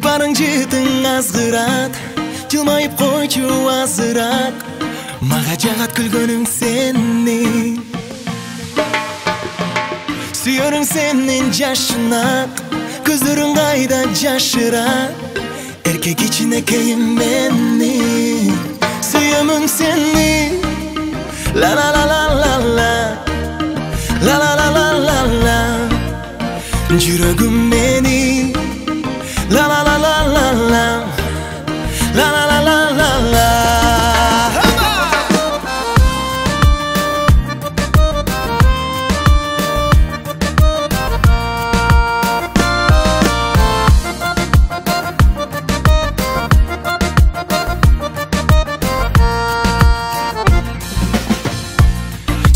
барың жетің азғырат, жылмайып қойчу азырақ, мага жагат күлгөнүң сени. Сүйөрүң сенин жашынак, көздөрүң кайда жашыра, эркек ичине кейим мени. Сүйөмүң сени, ла ла ла ла ла ла, ла ла ла ла ла ла, жүрөгүм мени, ла ла ла ла ла ла, ла ла ла ла ла ла.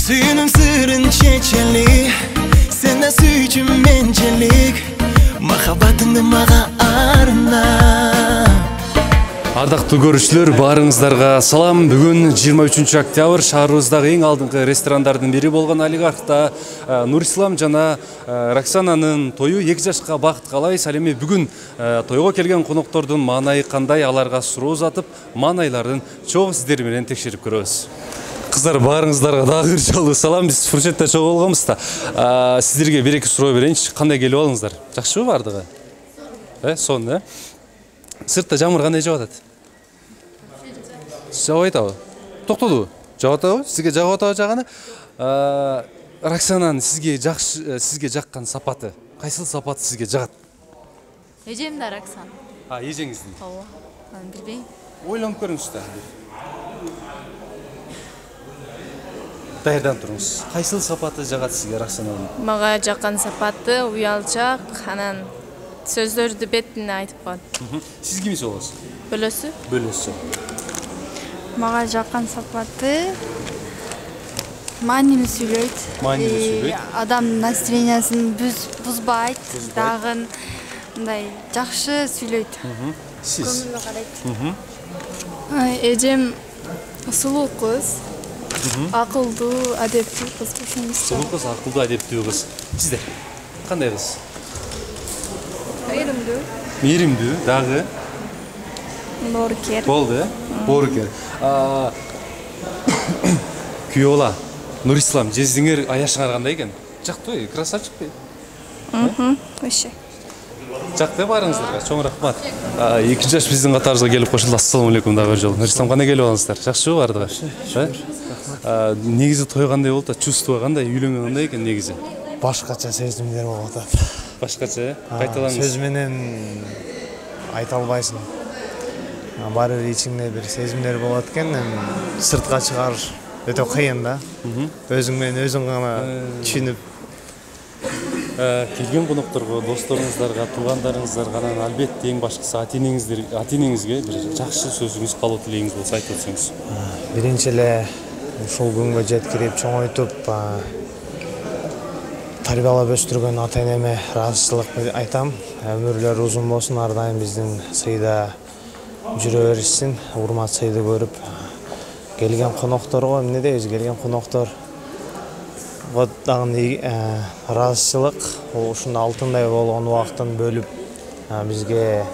Suyunun sırrın çeçeli, sen de suyucum mencelik, махаббатыңды мага арна. Ардактуу көрүүчүлөр, баарыңыздарга салам. Бүгүн 23 октябрь шаарыбыздагы эң алдыңкы ресторандардын бири болгон Олигархта Нурислам жана Роксананын тою 2 жашка бакыт каалайбыз. Ал эми бүгүн тойго келген коноктордун маанайы кандай, аларга суроо uzатып, маанайларын чогуу сиздер менен текшерип көрөбүз. Кыздар, баарыңыздарга дагы бир жолу салам. Биз фуршетте чогуу болгонбуз да. Сиздерге бир-эки суроо берейинчи. Кандай келип алыңыздар? Жакшыбы бардыгы? Сон, Сыртта жамыр кандай жаап атат? Жаап атабы? Токтодубу? Жаап атабы? Сизге жаап атабы жаганы? Роксананын сизге жаккан сапаты, кайсыл сапаты сизге жагат? Эжем да Роксан. Эжеңиздин? Ооба. Мен билбейм. Ойлонуп көрүңүз да. Даярданып туруңуз. Кайсыл сапаты жагат сизге Роксананын? Мага жаккан сапаты уялчак, анан сөздөрдү бетине айтып коет. Сиз кимиз болосуз? Бөлөсү? Бөлөсү. Мага жаккан сапаты маанилүү сүйлөйт. Маанилүү сүйлөйт. Адамдын настроениясын бузбайт, дагы мындай жакшы сүйлөйт. Сиз? Көңүлгө карайт. Эжем сулуу кыз, акылдуу, адептүү кыз. Сулуу кыз, акылдуу, адептүү кыз. Сиздер кандай кыз? Мейримдүү. Мейримдүү, дагы? Боорукер. Болду, боорукер. Күйөө бала, Нурислам, жездиңер аяшыңар кандай экен? Жактыбы, красавчик бе? Вообще. Жакты баарыңыздарга, чоң рахмат. 2 жаш биздин катарыбызга келип кошулду. Ассалам алейкум дагы бир жолу. Нурислам, кандай келип алыңыздар? Жакшыбы бардыгы? Негизи той кандай болду? Чувство кандай? Үйлөнгөн кандай экен негизи? Башкача сезимдер болуп атат. Башкача, кайталаңыз. Сөз менен айта албайсың. Баары бир ичиңде бир сезимдер болот экен, сыртка чыгарыш өтө кыйын да. Өзүң менен өзүң гана түшүнүп. Келген конокторго, досторуңуздарга, туугандарыңыздарга, анан албетте эң башкысы ата-энеңизге бир жакшы сөзүңүз, каалоо тилегиңиз болсо айтып өтсөңүз. Биринчи эле ушул күнгө жеткирип, чоңойтуп, тарбиялап өстүргөн ата-энеме ыраазычылык айтам. Өмүрлөрү узун болсун, ар дайым биздин сыйда жүрө беришсин. Урмат сыйды көрүп келген конокторго эмне дейбиз? Келген коноктор дагы ыраазычылык, ушундай алтындай болгон убактын бөлүп бизге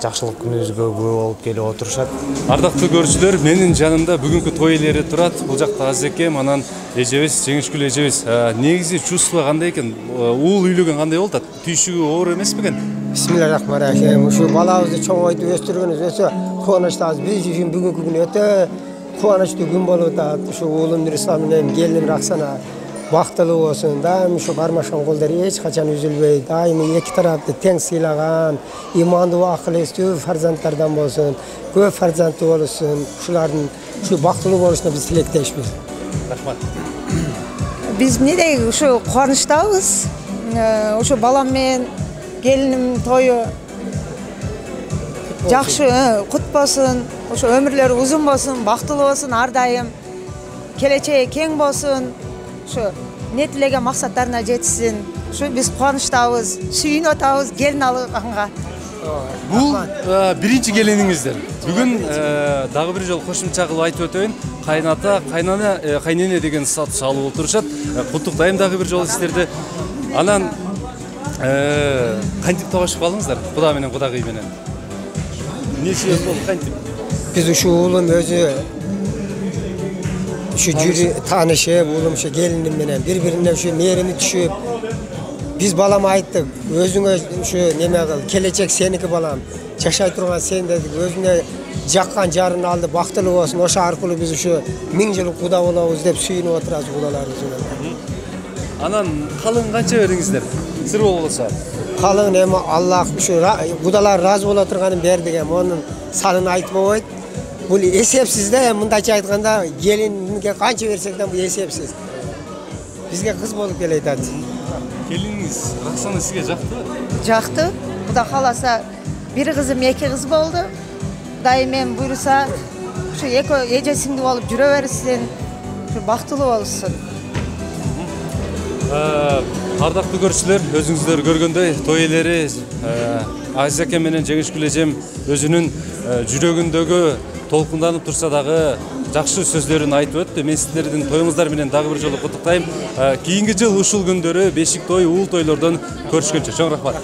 жакшылык күнүбүзгө күбө болуп келип отурушат. Ардактуу көрүүчүлөр, менин жанымда бүгүнкү той ээлери турат. Бул жакта азекем, анан эжебиз, жеңишкүл эжебиз. Негизи чувство кандай экен? Уул үйлөгөн кандай болду? Түйшүгү оор эмес бекен? Бисмиллахиррахманиррахим. Ушу балабызды чоңойтуп өстүргөнүбүз өтө кубанычтабыз. Биз үчүн бүгүнкү күн өтө кубанычтуу күн болуп атат. Ушу уулум Нурислам менен келиним Роксана бактылуу болсун. Дайым ушу бармашкан колдор эч качан үзүлбөй, дайым эки тарапты тең сыйлаган, имандуу, акыл эстүү фарзанттардан болсун, көп фарзанттуу болсун. Ушулардын ушу бактылуу болушуна биз тилектешпиз. Рахмат. Биз эмнедей ушу кубанычтабыз. Ушу балам менен келиним тою жакшы кут болсун, ушу өмүрлөрү узун болсун, бактылуу болсун, ар дайым келечеги кең болсун. Ушу не тилеген максаттарына жетсин. Ушу биз кубанычтабыз, сүйүнүп атабыз келин алганга. Бул биринчи келиниңиздер. Бүгүн дагы бир жолу кошумча кылып айтып өтөйүн. Кайната, кайнана, кайнене деген статус алып отурушат. Куттуктайм дагы бир жолу сиздерди. Анан кантип табашып калдыңыздар? Куда менен, кудагый менен? Эмне себеп болду кантип? Biz şu oğlum özü şu jüri tanışıp, oğlum şu gelinim menen birbirine şu merini düşüp biz balama ayttık. Özüne şu neme kıl, gelecek seniki balam. Yaşay turgan sen dedik. Özüne jakkan jarını aldı, baktılı olsun. Oşa arkılı biz şu 1000 yıllık kuda olabız dep suyunup oturabız kudalarımız. Анан калың канча бериңиздер? Сыр болбосо. Kalın neme Allah şu kudalar razı bola turganın berdik hem onun sanını aytmabayt. Bu esepsiz de mındayça aytganda gelinge kança versek de bu esepsiz. Bizge kız bolup keleydi. Келиниңиz Роксана сизге жактыбы? Жакты. Куда каласа бир кызым, эки кыз болду. Дайым эми буйруса şu эже сиңди болуп жүрө берсин. Бактылуу болсун. Ардактуу көрүүчүлөр, өзүңүздөр көргөндөй той ээлери Азиз аке менен Жеңишгүл эжем өзүнүн жүрөгүндөгү толкунданып турса дагы жакшы сөздөрүн айтып өттү. Мен сиздердин тоюңуздар менен дагы бир жолу куттуктайм. Кийинки жыл ушул күндөрү бешик той, уул тойлордон көрүшкөнчө. Чоң рахмат.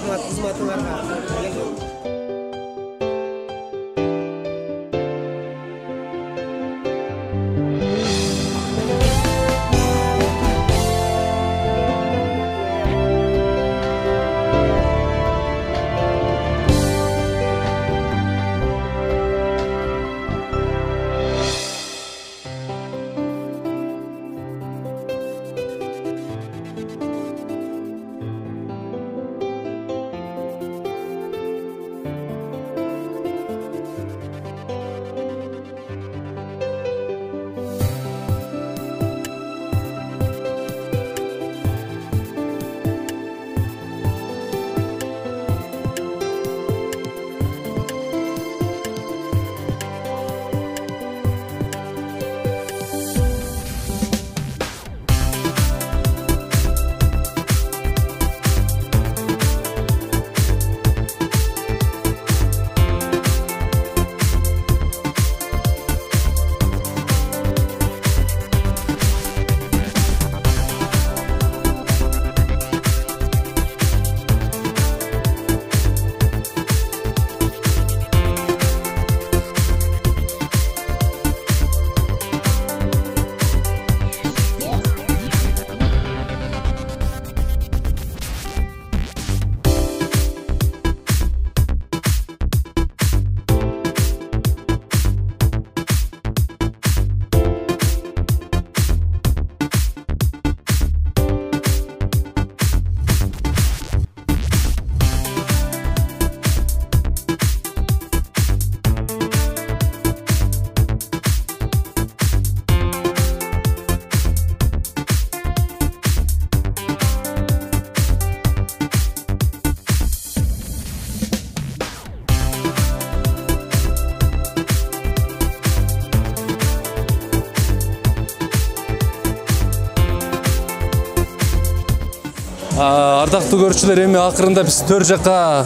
Ардактуу көрүүчүлөр, эми акырында биз төр жакка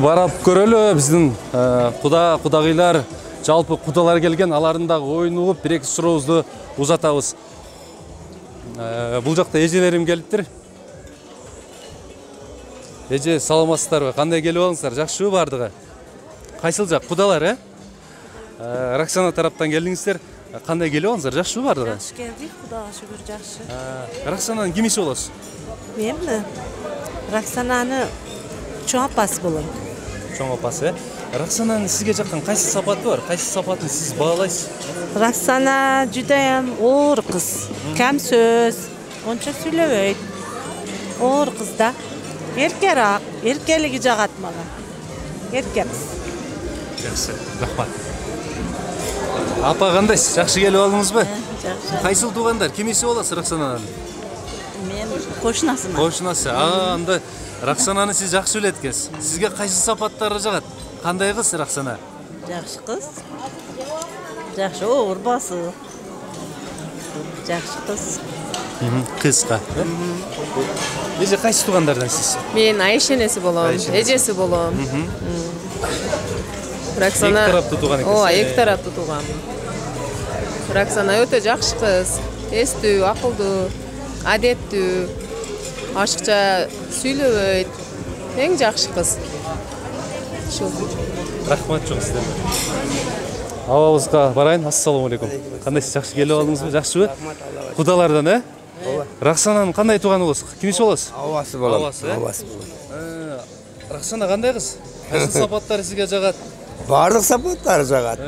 барып көрөлү. Биздин кудагыйлар, жалпы кудалар келген, алардын дагы оюн угуп, бир-эки сурообузду узатабыз. Бул жакта эжелерим келиптир. Эже, саламатсыздарбы? Кандай келип алыңыздар? Жакшыбы бардыгы? Кайсыл жак кудалар, Роксана тараптан келдиңиздер. Кандай келип алыңыздар? Жакшыбы бардыгы? Жакшы келдик, Кудайга шүгүр, жакшы. Роксананын кимиси болосуз? Менми? Роксананы чоң апасы болом. Чоң апасы. Роксананын сизге жаккан кайсы сапаты бар? Кайсы сапатын сиз баалайсыз? Роксана жудайым оор кыз. Кем сөз, онча сүйлөбөйт. Оор кыз да. Эркерак, эркелиги жагат мага. Эрке кыз. Жакшы, рахмат. Апа кандайсыз? Жакшы келип алдыңызбы? Жакшы. Кайсыл туугандар? Кимиси болосуз Роксананын? Мен кошунасымын. Кошунасы. Анда Роксананы сиз жакшы билет экенсиз. Сизге кайсы сапаттары жагат? Кандай кыз Роксана? Жакшы кыз. Жакшы оор басы. Жакшы кыз. Кызга. Эже кайсы туугандардан сиз? Мен Айшенеси болом, эжеси болом. Роксана. Эки тараптуу тууган экенсиз. Ооба, эки тараптуу тууган. Роксана өтө жакшы кыз, эстүү, акылдуу, адеттүү, ашыкча сүйлөбөйт. Эң жакшы кыз. жакшы болду. Рахмат чоң сиздерге. Абабызга барайын. Ассаламу алейкум. Кандайсыз, жакшы келип алдыңызбы? Жакшыбы? Кудалардан, Рахсананын кандай тууганы болосуз? Кимиш болосуз? Абасы болом. Абасы. Абасы болом. Рахсана кандай кыз? Кайсы сапаттары сизге жагат? Бардык сапаттары жагат.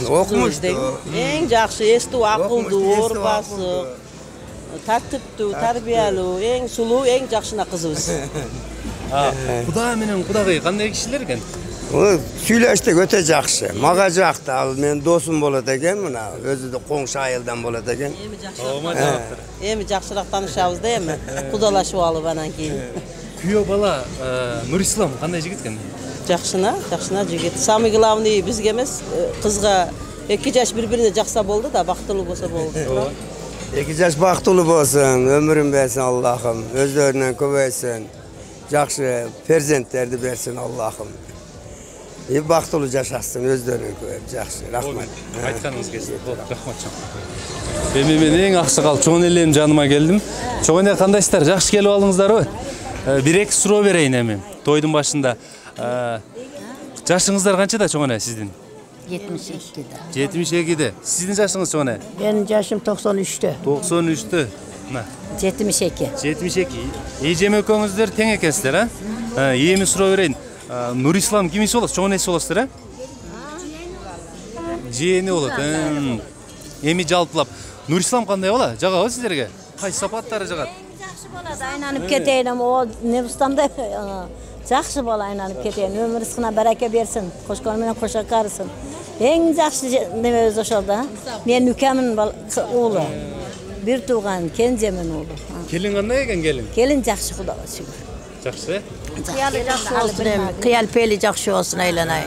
Окумуштуу. Эң жакшы эстүү, акылдуу, орбасы, тартиптүү, тарбиялуу, эң сулуу, эң жакшына кызыбыз. Куда менен кудагый кандай кишилер экен? Сүйлөштүк өтө жакшы. Мага жакты. Ал менин досум болот экен, мына өзү да коңшу айылдан болот экен. Эми жакшыраак таанышабыз да эми. Кудалашып алып анан кийин. Күйөө бала Нурислам кандай жигит экен? Жакшына жигит. Самый главный бизге эмес, кызга 2 жаш бири-бирине жакса болду да, бактылуу болсо болду. 2 жаш бактылуу болсун, өмүрүн берсин Аллахым, өздөрүнөн көбөйсүн. Жакшы перзенттерди берсин Аллахым. Бактылуу жашасын, өздөрүнөн көбөйүп, жакшы. Рахмат. Айтканыңыз келди. Рахмат чоң. Эми мен эң аксакал чоң элем жаныма келдим. Чоң эне кандайсыздар? Жакшы келип алдыңыздарбы? 1-2 суроо берейин эми. Тойдун башында. Жашыңыздар канчада чоң эне сиздин? 72'de. 72'de. Sizin yaşınız çoğu ne? Benim yaşım 93'te. 93'te. 72. 72. Ejeme ökönüzler teң ekensizler ha? Emi суроо берейин. Нурислам кимиси болосуз? Чоң энеси болосуздар а? Жээни болот. Эми жалпылап Нурислам кандай бола? Жагабы сиздерге? Кайсы сапаттары жагат? Жакшы болот. Айланып кетейин, о Нурустанда жакшы бола айланып кетейин. Өмүр рызкына барака берсин. Кошкон менен кошо карысын. Эң жакшы неме өз ошол да. Мен үкөмүн уулу. Бир тууган кенжемин уулу. Келин кандай экен келин? Келин жакшы, Кудайга шүгүр. Жакшы. Кыял пели жакшы болсун айланай.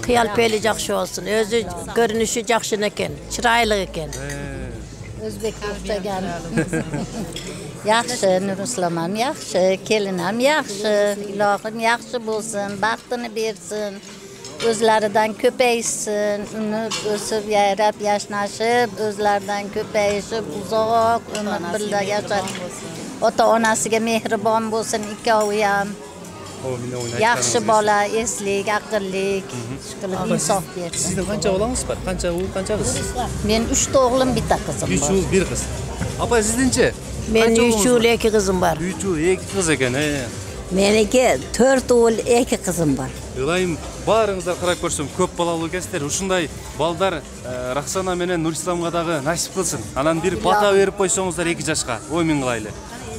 Кыял пели жакшы болсун. Өзү көрүнүшү жакшы экен, чырайлык экен. Өзбек уктаган. Yaxşı, Nuruslamam yaxşı, kelinam yaxşı, ilahim yaxşı bulsun, baktını versin, özlerinden köpeysin, ösüp yayrap yaşnaşıp, özlerinden köpeyişip, uzak ömür birlikte yaşar. Ota onasıga mehriban bulsun, ikkoviyam. Yaxşı bola, eslik, aqllik, şükürlük, insof bersin. Sizin qancha bolangiz bor? Qancha o'g'il, qancha qiz? Men 3 o'g'lim, bitta qizim bor. 3 o'g'il, 1 qiz. Apa sizinchi? Men 3 o'g'il, 2 qizim bor. 3 o'g'il, 2 qiz ekan. Meniki 4 o'g'il, 2 qizim bor. Ilayim, barыңыздар қарап көрсем, көп балалы экенсиздер. Ушундай балдар Рахсана менен Нурисламга дагы насип кылсын. Анан бир бата берип койсоңуздар 2 жашка. Оймин кылайлы.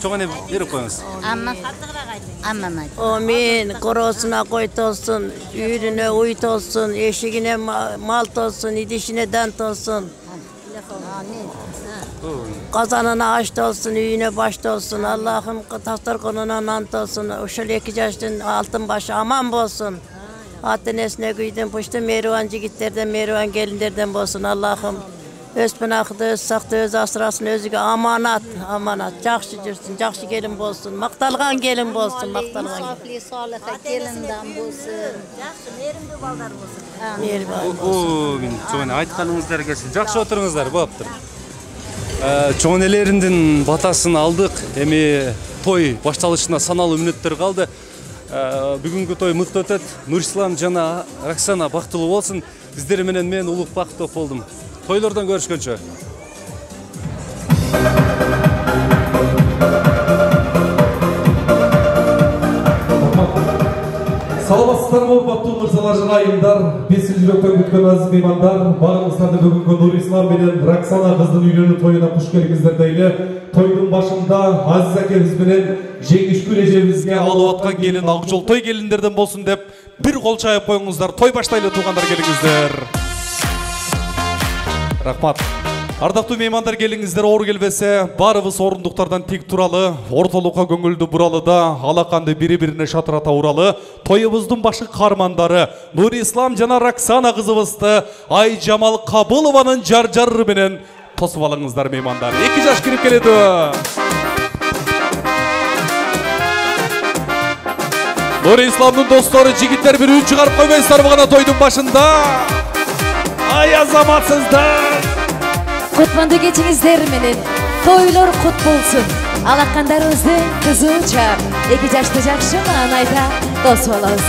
Чоң эне берип коюңуз. Аммам. Amin. Korosuna koyt olsun, ürüne uyut olsun, eşigine malt olsun, idişine dent olsun. Kazanına aşt olsun, üyüne başt olsun. Allah'ım tahtar konuna nant olsun. Uşul 2 yaştan altın başı aman bolsun. Atın esne güydün puştu mervan jigitlerden, mervan gelinlerden bolsun. Allah'ım öz pınakıdı, öz saktı, öz asırasın, özüge amanat, amanat. Jakşı жүрсün, jakşı gelin bolsun. Maktalgan gelin bolsun, maktalgan gelin. Sağlıklı gelinden bolsun. Jakşı, merimli balдар bolsun. Min, çoğun aytkanыңыздар келсин. Жакшы отуруңуздар, болуптур. Çoğun элеринин батасын алдык. Эми той башталышына саналуу мүнөттөр калды. Бүгүнкү той мыкты өтөт. Нурислам жана Рахсана бактылуу болсун. Биздер менен мен Улук Бактов болдум. Тойлордон көрүшкөнчө. Саламатсыздарбы, урматтуу мырзалар жана айымдар, биздин жүрөктөн күткөн азиз меймандар, баарыңыздарды бүгүнкү Нурислам менен Рахсана кыздын үйлөнүү тоюна куш келиңиздер дейли. Тойдун башында Азиз акебиз менен Жеңишкүл эжебизге алып аткан келин ак жол той келиндерден болсун деп бир кол чайып коюңуздар. Той баштайлы, туугандар, келиңиздер. Рахмат. Ардактуу меймандар, келиңиздер. Оор келбесе, баарыбыз орундуктардан тик туралы, ортолукка көңүлдү буралы да, алаканды бири-бирине шатырата уралы, тоюбуздун башкы каармандары Нурислам жана Рахсана кызыбызды Айжамал Кабылованын жар-жары менен тосуп алыңыздар меймандар. 2 жаш кирип келеді. Нурисламдын достору, жигиттер, бир үн чыгарып койбойсуздарбы гана тойдун башында? Ай азаматсыздар! Кутманды кечиңиздер менен тойлор кут болсун. Алакандарыбыздын кызыл чап. 2 жашты жакшы анан айта дос болобуз.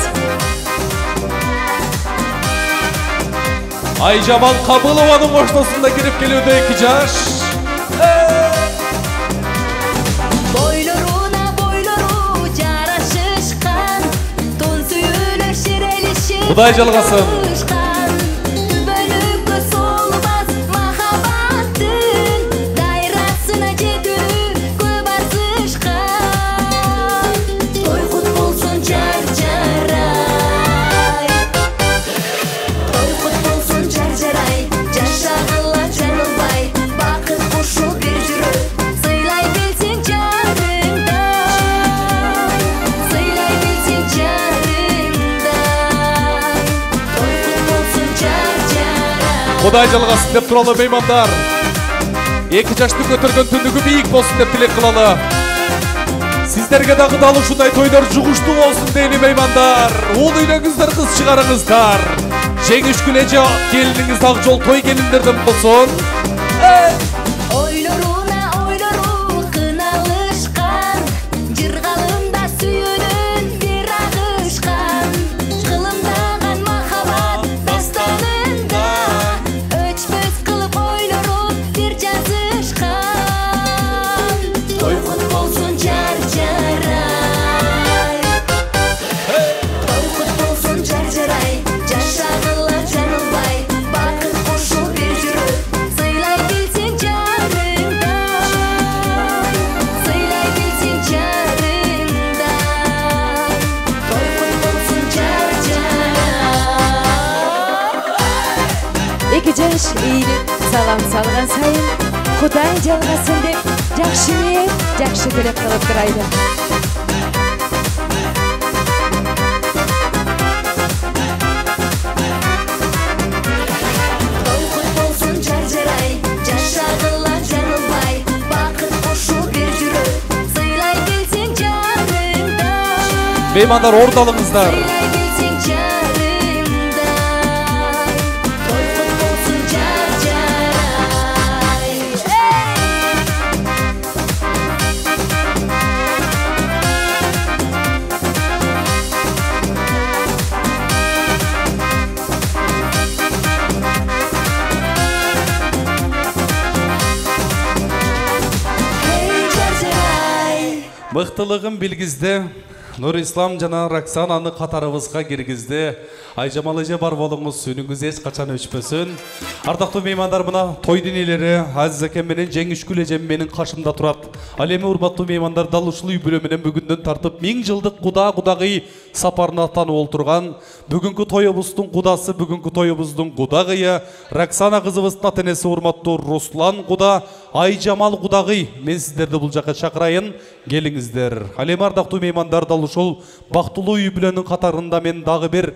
Айжамал Кабылованын коштосунда кирип келүүдө 2 жаш. Boyloruna жарашышкан, тон сүйүлө ширелиши. Кудай жалгасын. Түбөлүккө солбас махаббаттын, дайрасына жетүү көп арзышкан. Той кут болсун жар-жарай. Той кут болсун жар-жарай, жашагыла жанылбай, бакыт кушу бир жүрөк. Сыйлай билсең жарыңда, сыйлай билсең жарыңда. Той кут болсун жар-жарай. Кудай жалгасын деп туралы меймандар. 2 жашты көтөргөн түндүгү бийик болсун деп тилек кылалы. Сиздерге дагы дал ушундай тойлор жугуштуу болсун дейли меймандар. Ул үйлөңүздөр, кыз чыгарыңыздар. Жеңишкүл эже келиниңиз ак жол той келиндерден болсун. Ойлоруна ойлору кыналышкан, жыргалымда сүйүүнүн бир агышкан. Кылымдаган махаббат дастанында, өчпөс кылып ойлору бир жазышкан. Той кут болсун жар-жарай. Той кут болсун жар-жарай, жашагыла жанылбай, бакыт кушу бир жүрөк. Сыйлай билсең жарыңда, сыйлай билсең жарыңда. Той кут болсун жар-жарай. 2 жаш ийилип салам салган сайын Кудай жалгасын деп жакшы ниет, жакшы тилек кылып турайды. Той кут болсун жар-жарай, жашагыла жанылбай, бакыт кушу бир жүрөк. Сыйлай билсең жарыңда, Меймандар ордалыңыздар. сыйлай билсең жарыңда. Той кут болсун жар-жарай. Эй, жар-жарай. Мыктылыгын билгизди. Нурислам жана Роксананы катарыбызга киргизди. Айжамал эже бар болуңуз, үнүңүз эч качан өчпөсүн. Ардактуу меймандар, мына тойдун ээлери Азиз акем менен Жеңишкүл эжем менин каршымда турат. Ал эми урматтуу меймандар, дал ушул үй бүлө менен бүгүндөн тартып 1000 жылдык кудагый сапарына аттанып олтурган бүгүнкү тоюбуздун кудасы, бүгүнкү тоюбуздун кудагыйы Роксана кызыбыздын ата-энеси урматтуу Руслан куда, Айжамал кудагый. Мен сиздерди бул жакка чакырайын, келиңиздер. Ал эми ардактуу меймандар, дал ушул бактылуу үй бүлөнүн катарында мен дагы бир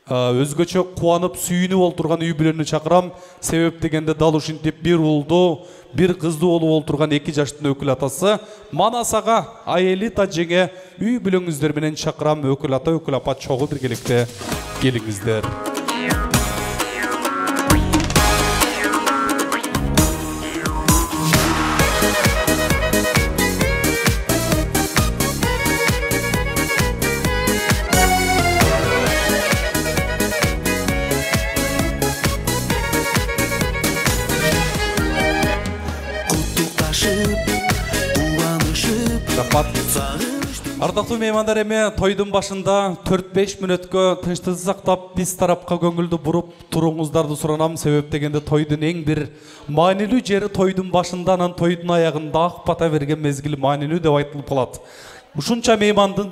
өзгөчө кубанып сүйүнүп олтурган үй бүлөнү чакырам. Себеп дегенде дал ушинтип бир уулду, бир кызды болуп олтурган 2 жаштын өкүл атасы Манас ага, Аелита жеңе үй бүлөңүздөр менен чакырам. Өкүл ата, өкүл апа чогуу биргеликте келиңиздер. Рахмат. Ардактуу меймандар, эми тойдун башында 4-5 мүнөткө тынчтыкты сактап биз тарапка көңүлдү буруп туруңуздарды суранам. Себеп дегенде тойдун эң бир маанилүү жери тойдун башында, анан тойдун аягында ак бата берген мезгил маанилүү деп айтылып калат. Ушунча меймандын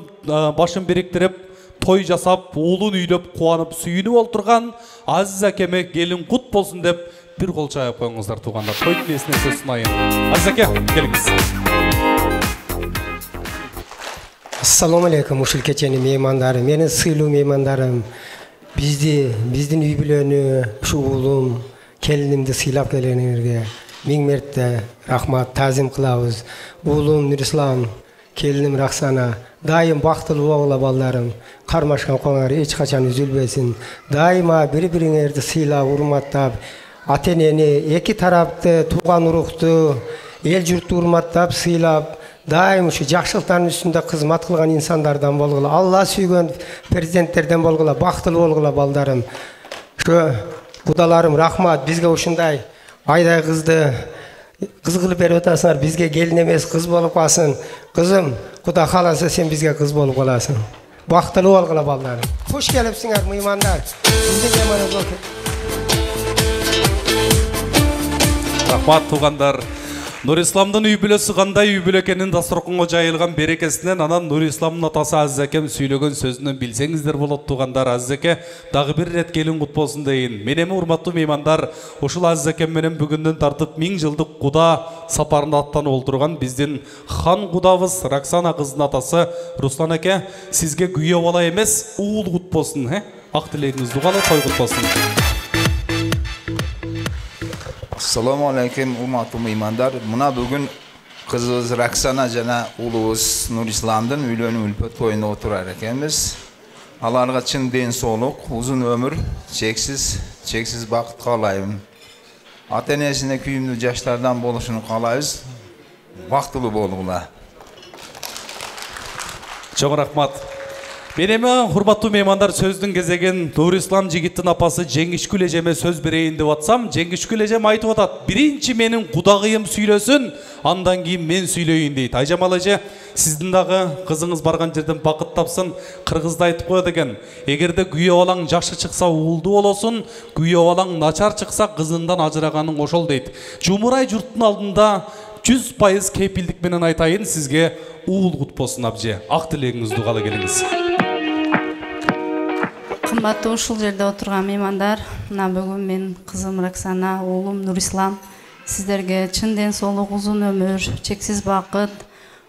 башын бириктирип той жасап, уулун үйлөп, кубанып сүйүнүп олтурган Азиз акеме келин кут болсун деп бир кол чайып коюңуздар туугандар. Тойдун эсине сөз сунайын. Азиз аке, келиңиз. Assalamu alaikum ушул кечени меймандары, менин сыйлуу меймандарым. Биздин үй бүлөнү, ушу уулум, келинимди сыйлап келгениңерге 1000 мерте рахмат, тазим кылабыз. Уулум Нурислам, келиним Роксана, дайым бактылуу болгула балдарым. Кармашкан коңар эч качан үзүлбөсүн. Дайыма бири-бириңерди сыйлап, урматтап, ата-энени, эки тарапты, тууган урукту, эл журтту урматтап, сыйлап, дайым ушу жакшылыктардын үстүндө кызмат кылган инсандардан болгула, Алла сүйгөн президенттерден болгула, бактылуу болгула балдарым. Ушу кудаларым рахмат, бизге ушундай айдай кызды кыз кылып берип атасыңар, бизге келин эмес кыз болуп калсын. Кызым, Куда кааласа сен бизге кыз болуп каласың. Бактылуу болгула балдарым. Хуш келипсиңер мыймандар. Биздин мейманыбыз болду. Рахмат тугандар. Нурисламдын үй бүлөсү кандай үй бүлө экенин дасторконго жайылган берекесинен анан Нурисламдын атасы Азиз акем сүйлөгөн сөзүнөн билсеңиздер болот тугандар. Азиз аке дагы бир ирет келин кут болсун дейин. Мен эми урматтуу меймандар, ушул Азиз акем менен бүгүндөн тартып 1000 жылдык куда сапарына аттанып олтурган биздин хан кудабыз Роксана кыздын атасы Руслан аке сизге күйөө бала эмес, уул кут болсун, ак тилегиңизди угалы, той кут болсун. Assalamu alaikum urmatlı meymanlar. Muna bugün kızımız Roksana jana ulubuz Nurislamdın üylönü ülpöt toyunda oturar ekenmiz. Alarga çın densoluk, uzun ömür, çeksiz bakıt kalayım. Ata-enesine kүйümlü yaşlardan boluşunu kalayız. Vaktılı bolğula. Çok rahmat. Менеме урматтуу меймандар сөздүн кезеген Нурислам жигиттин апасы Жеңишкүл эжеме сөз берейин деп атсам, Жеңишкүл эжем айтып атат, биринчи менин кудагыйым сүйлөсүн, андан кийин мен сүйлөйүн дейт. Айжамал эже, сиздин дагы кызыңыз барган жерден бакыт тапсын, кыргызда айтып коет экен. Эгерде күйөө балаң жакшы чыкса уулду болосун, күйөө балаң начар чыкса кызыңдан ажыраганың ошол дейт. Жумурай журттун алдында 100% кепилдик менен айтайын, сизге уул кут болсун абже. Ак тилегиңизди угалы келиңиз. Кымбаттуу ушул жерде отурган меймандар, мына бүгүн мен кызым Роксана, уулум Нурислам сиздерге чын ден соолук, узун өмүр, чексиз бакыт,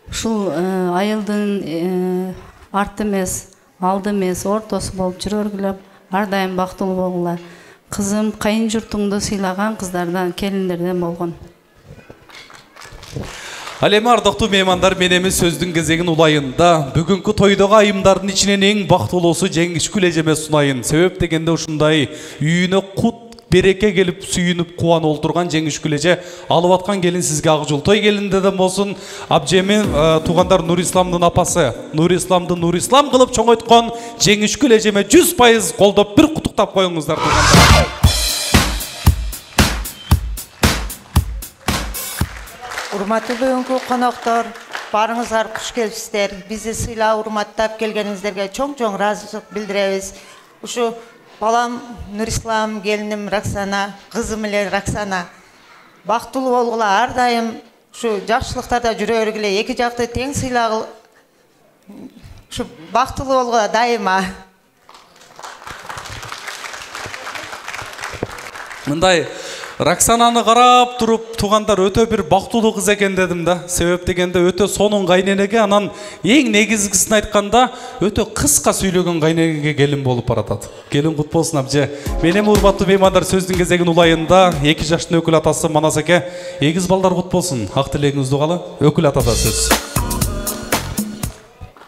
ушул айылдын арты эмес, алды эмес, ортосу болуп жүрөргүлөп, ар дайым бактылуу болгула. Кызым кайын журтуңду сыйлаган кыздардан, келиндерден болгон. Ал эми ардактуу меймандар, мен эми сөздүн кезегин улайында бүгүнкү тойдогу айымдардын ичинен эң бактылуусу Жеңишкүл эжеме сунайын. Себеп дегенде ушундай үйүнө кут береке келип сүйүнүп кубанып олтурган Жеңишкүл эже алып аткан келин сизге ак жол той келиндеден болсун. Абжеми тугандар Нурисламдын апасы, Нурисламды Нурислам кылып чоңойткон Жеңишкүл эжеме 100% колдоп бир куттуктап коюңуздар тугандар. Урматтуу бүгүнкү коноктор, барыңыздар куш келипсиздер. Бизди сыйлап, урматтап келгениңиздерге чоң ыраазычылык билдиребиз. Ушу балам Нурислам, келиним Роксана, кызым эле Роксана бактылуу болгула, ар дайым ушу жакшылыктарда жүрө бергиле, эки жакты тең сыйлагыл, ушу бактылуу болгула дайыма. Мындай Роксананы карап туруп, тугандар өтө бир бактылуу кыз экен дедим да. Себеп дегенде өтө сонун кайненеге, анан эң негизгисин айтканда өтө кыска сүйлөгөн кайненеге келин болуп баратат. Келин кут болсун абже. Мен эми урматтуу меймандар сөздүн кезегин улайында 2 жаштын өкүл атасы Манас аке, эгиз балдар кут болсун. Ак тилегиңизди угалы. Өкүл атада сөз.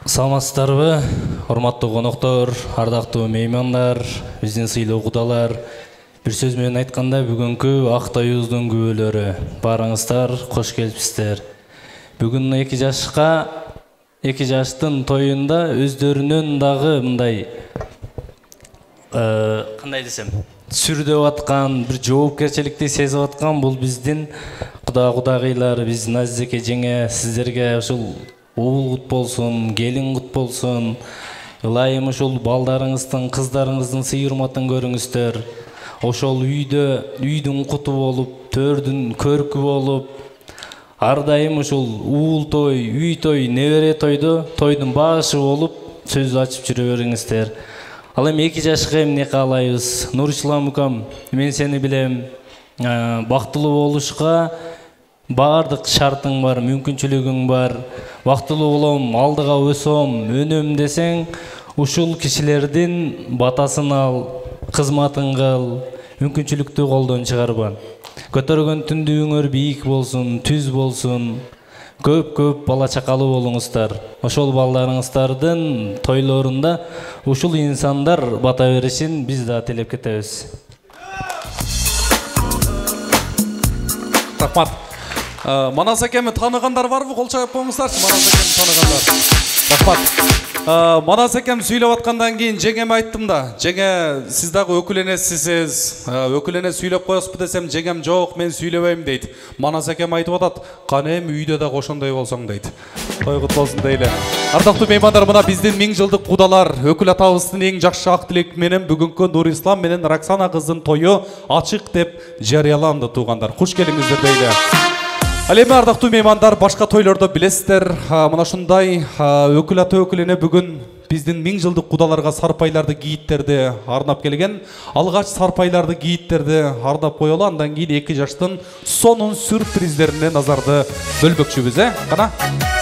Саламатсыздарбы, урматтуу коноктор, ардактуу меймандар, биздин сыйлуу кудалар. Бир сөз менен айтканда, бүгүнкү ак тоюбуздун күбөлөрү, барыңыздар, кош келипсиздер. Бүгүн 2 жаштын тоюнда өздөрүнүн дагы мындай кандай десем, сүрдөп аткан, бир жоопкерчиликти сезип аткан бул биздин кудагыйлар, биздин Азиз эке жеңе, сиздерге ушул уул кут болсун, келин кут болсун. Ылайым ушул балдарыңыздын, кыздарыңыздын сый-урматын көрүңүздөр. Ошол үйдүн куту болуп, төрдүн көркү болуп, ар дайым ушул уул той, үй той, небере тойдун башы болуп, сөз ачып жүрө бериңиздер. Ал эми 2 жашка эмне каалайбыз? Нурислам укам, мен сени билем, бактылуу болушка баардык шартың бар, мүмкүнчүлүгүң бар. Бактылуу болом, алдыга өсөм, өнөм десең, ушул кишилердин батасын ал, кызматын кыл, мүмкүнчүлүктү колдон чыгарба. Көтөргөн түндүгүңөр бийик болсун, түз болсун. Көп бала чакалуу болуңуздар. Ошол балдарыңыздардын тойлорунда ушул инсандар бата беришин биз да тилеп кетебиз. Рахмат. Манас акемни таныгандар барбы? Кол чайып коюңуздарчы, Манас акемни таныгандар. Рахмат. Манас акем сүйлөп аткандан кийин жеңеме айттым да. Жеңе, сиз дагы өкүленесиз. Өкүлене сүйлөп коесузбу десем, жеңем жок, мен сүйлөбөйм дейт. Манас акем айтып атат, кане эми үйдө да ошондой болсоң дейт. Той кут болсун дейле. Ардактуу меймандар, мына биздин 1000 жылдык кудалар, өкүл атабыздын эң жакшы ак тилек менен бүгүнкү Нурислам менен Роксана кыздын тою ачык деп жарыяланды туугандар. Куш келиңиздер дейле. Ал эми ардактуу меймандар, башка тойлордо билесиздер, мына ушундай өкүл ата өкүлүнө бүгүн биздин 1000 жылдык кудаларга сарпайларды, гийиттерди арнап келген. Алгач сарпайларды, гийиттерди арнап коелу, андан кийин 2 жаштын сонун сюрприздерине назарды бөлбөкчүбүз, Кана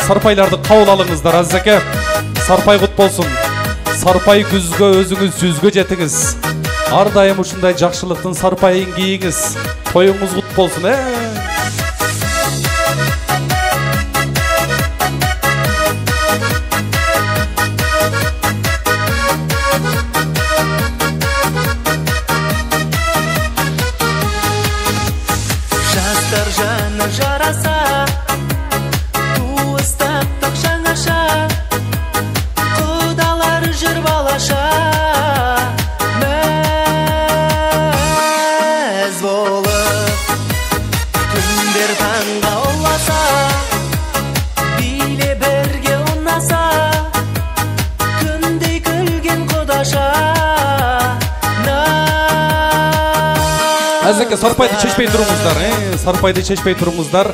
сарпайларды кабыл алыңыздар, Азиз аке. Сарпай кут болсун. Сарпай күзгө өзүңүз жүзгө жетиңиз. Ар дайым ушундай жакшылыктын сарпайын кийиңиз. Тоюңуз кут болсун, Жана жараса, туыстыктык жаңаша, кудалар жыр балаша, мәз болуп, түндер таңга уласа, биле берге унаса, күндей күлген кудаша. Азеке, сарпайды чечпей туруңуздар, сарпайды чечпей туруңуздар.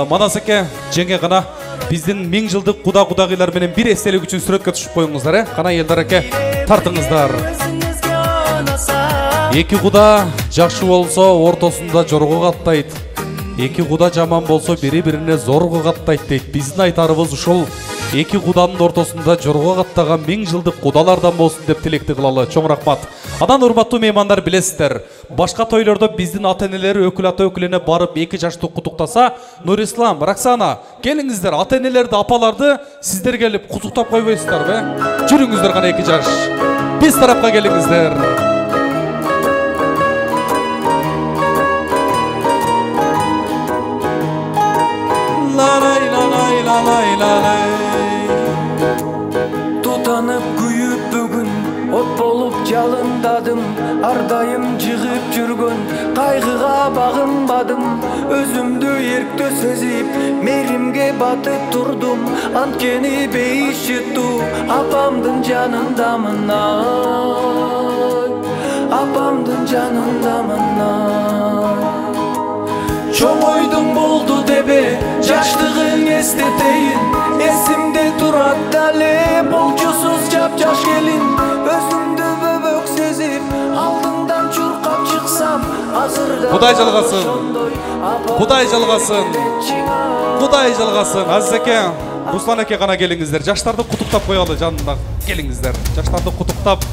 Манас аке, жеңе гана биздин 1000 жылдык куда-кудагыйлар менен бир эстелик үчүн сүрөткө түшүп коюңуздар, Кана Елдар аке, тартыңыздар. Эки куда жакшы болсо, ортосунда жорго каттайт. Эки куда жаман болсо, бири-бирине зорго каттайт дейт. Биздин айтарыбыз ушул. Эки куданын ортосунда жорго каттаган 1000 жылдык кудалардан болсун деп тилекти кылалы. Чоң рахмат. Анан урматтуу меймандар, билесиздер, башка тойлордо биздин ата-энелер өкүл ата өкүлүнө барып 2 жашты кутуктаса, Нурислам, Роксана, келиңиздер, ата-энелерди, апаларды сиздер келип кутуктап койбойсуздарбы? Жүрүңүздөр гана 2 жаш. Биз тарапка келиңиздер. Тутанып күйүп бүгүн от болуп жалындадым, ардайым жыгып жүргөн кайгыга багынбадым, өзүмдү эрктөө сезип мээримге батып турдум, анткени бейиш жыттуу апамдын жанындамын, апамдын жанындамын. Чоң ойдуң болду дебе, жаштыгың эстетейин, эсимде турат дале болчусуз жап-жаш келин, өзүмдү бөбөк сезип алдыңдан чуркап чыксам, азырда Кудай жалгасын. Кудай жалгасын. Кудай жалгасын. Азиз аке, Руслан аке гана келиңиздер. Жаштарды кутуктап коелу, жанында келиңиздер. Жаштарды кутуктап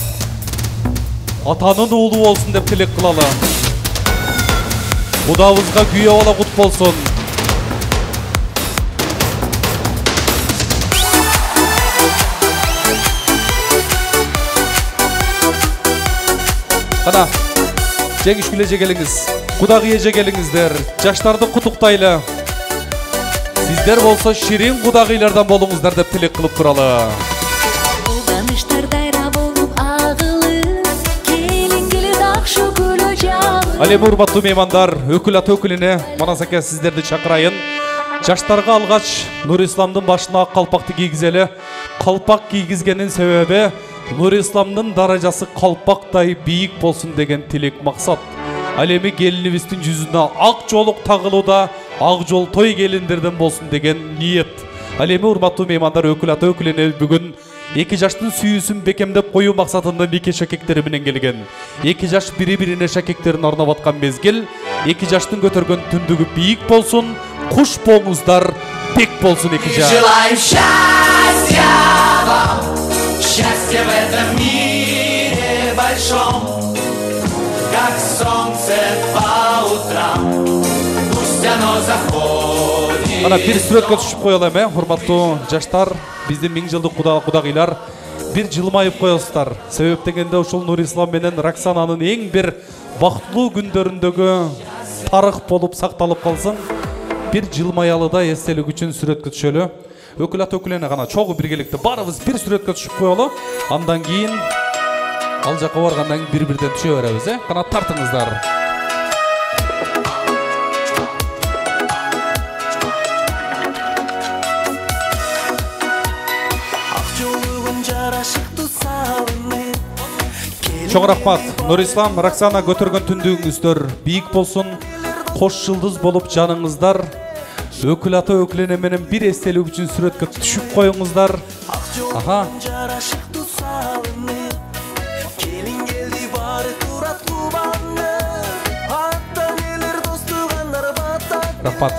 атанын уулу болсун деп тилек кылалы. Кудабызга күйөө бала кут болсун. Кана, жеңиш күлеже келиңиз. Кудагы эже келиңиздер. Жаштарды кутуктайлы. Сиздер болсо ширин кудагыйлардан болуңуздар деп тилек кылып туралы. Ал эми урматтуу меймандар, өкүл ата өкүлүнө Манас аке сиздерди чакырайын. Жаштарга алгач Нурисламдын башына ак калпакты кийгизели. Калпак кийгизгенин себеби Нурисламдын даражасы калпактай бийик болсун деген тилек максат. Ал эми келинибиздин жүзүнө ак жолук тагылууда ак жол той келиндерден болсун деген ниет. Ал эми урматтуу меймандар, өкүл ата өкүлүнө бүгүн 2 жаштын сүйүүсүн бекемдеп коюу максатында нике шакектери менен келген. 2 жаш бири-бирине шакектерин арнап аткан мезгил, 2 жаштын көтөргөн түндүгү бийик болсун, куш болуңуздар, бек болсун 2 жаш. Желаем счастья вам, счастья в этом мире большом, как солнце по утрам, пусть оно заходит. Ана бир сүрөткө түшүп коелу эми, урматтуу жаштар, биздин 1000 жылдык кудагыйлар, бир жылмайып коесуздар. Себеп дегенде ушул Нурислам менен Роксананын эң бир бактылуу күндөрүндөгү тарых болуп сакталып калсын. bir жылмаялыда эстелик үчүн сүрөткө түшөлү. Өкүл ата өкүлөне гана чогуу биргеликте барыбыз бир сүрөткө түшүп коелу. Андан кийин ал жакка баргандан кийин бири-бирден түшө беребиз, Кана тартыңыздар. Чоң рахмат. Нурислам, Роксана көтөргөн түндүгүңүздөр бийик болсун. Кош жылдыз болуп жаныңыздар. Өкүл ата өкүлене менен бир эстелик үчүн сүрөткө түшүп коюңуздар. Аха. Рахмат.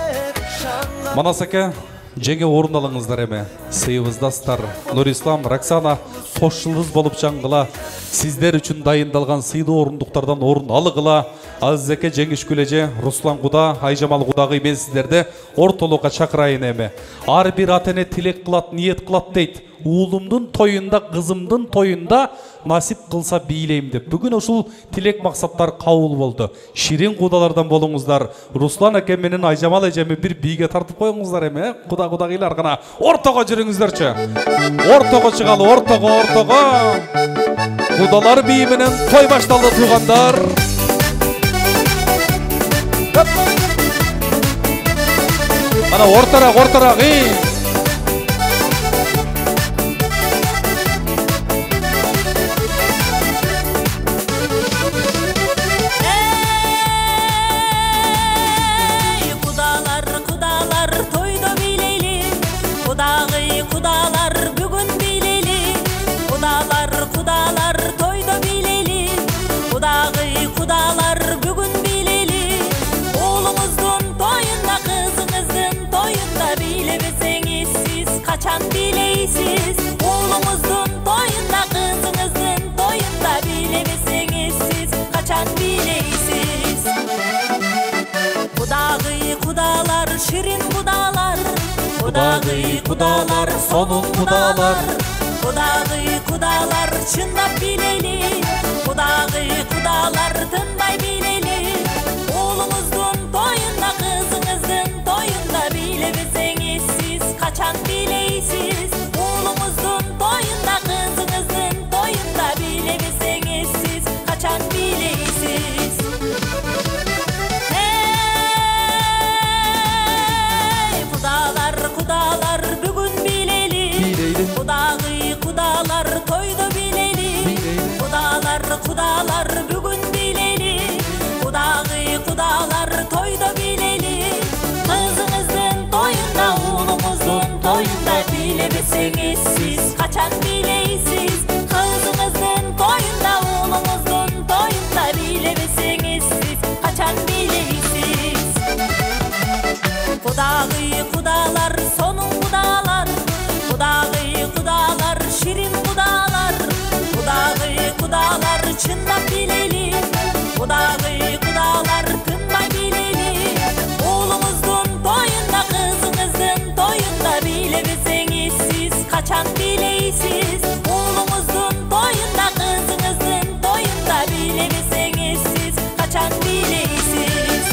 Манас аке, жеңе орун алыңыздар эме. Сыйыбыздастар. Нурислам, Роксана кош жылдыз болуп жангыла. Сиздер үчүн дайындалган сыйдуу орундуктардан орун алыгыла. Азиз аке, жеңишкүл эже, Руслан куда, Айжамал кудагы мен сиздерди ортолукка чакырайын эми. Ар бир ата-эне тилек кылат, ниет кылат дейт. Уулумдун тоюнда, кызымдын тоюнда насип кылса бийлейм деп. Бүгүн ушул тилек максаттар кабыл болду. Ширин кудалардан болуңуздар. Руслан аке менен Айжамал эжеми бир бийге тартып коюңуздар эми. Кудагыйлар гана ортого жүрүңүздөрчү. Ортого чыгалы, ортого. Кудалар бии менен той башталды туугандар. Ана ортаrak. Kaçan bileysiz, oğlumuzdun toyunda, kızınızdın toyunda, bilemeseniz siz, kaçan bileysiz. Kudağı kudalar, şirin kudalar, kudağı kudalar, solun kudalar, kudağı kudalar, çındap bileli, kudağı kudalar, tınbay bileli. Oğlumuzdun toyunda, kızınızdın toyunda, bilemeseniz siz, kaçan bileysiz. Oğlumuzdun toyunda, kızınızdın toyunda, bilemeseniz siz, kaçan bileysiz. Hey kudalar bugün bileli, kudağı kudalar toydu bileli, kudalar bugün bileli, kudağı kudalar toydu bileli. Kızınızdın toyunda, oğlumuzdun toyunda, bilemeseniz siz, kaçan bileysiz. Kızınızdın toyunda, oğlumuzdun toyunda, bilemeseniz siz, kaçan bileysiz. Kudağı kudalar, sonun kudalar, kudağı kudalar, şirin kudalar, kudağı kudalar, çındap bileli, kudağı kudalar, tınbay bileli. Oğlumuzdun toyunda, kızınızdın toyunda, bilemeseniz siz, kaçan bileysiz. Oğlumuzdun toyunda, kızınızdın toyunda, bilemeseniz siz, kaçan bileysiz.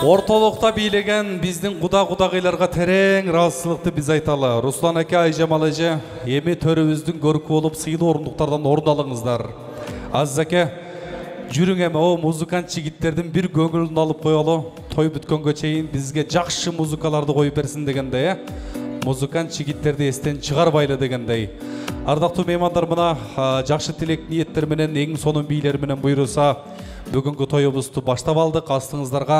Ортолукта бийлеген биздин кудагыйларга терең ыраазычылыкты биз айталы. Руслан аке, Айжамал эже, эми төрүбүздүн көркү болуп сыйдуу орундуктардан орун алыңыздар. Азиз аке, жүрүң эми о музыкант жигиттердин бир көңүлүн алып коелу. Той бүткөнгө чейин бизге жакшы музыкаларды коюп берсин дегендей, музыкант жигиттерди эстен чыгарбайлы дегендей. Ардактуу меймандар, мына жакшы тилек ниеттер менен эң сонун бийлер менен буйруса, Бүгінгі тойыбызды баштап алдық. Астыңыздарға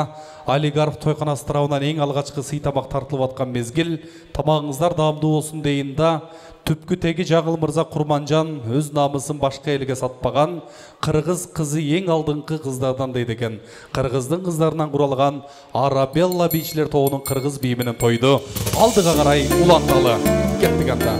олигарх тойханасы тарауынан ең алғашқы сый тамақ тартылып атқан мезгіл. Тамағыңыздар дамды болсын дейінді. Түпкі теги Жаңыл Мырза Құрманжан өз намысын башқа елге сатпаған, қырғыз қызы ең алдыңғы қыздардан дейді екен. Қырғыздың қыздарынан құралған Арабелла бишілер тобының қырғыз биіменен тойды. Алдыға қарай уланғалы. Кеттік анда.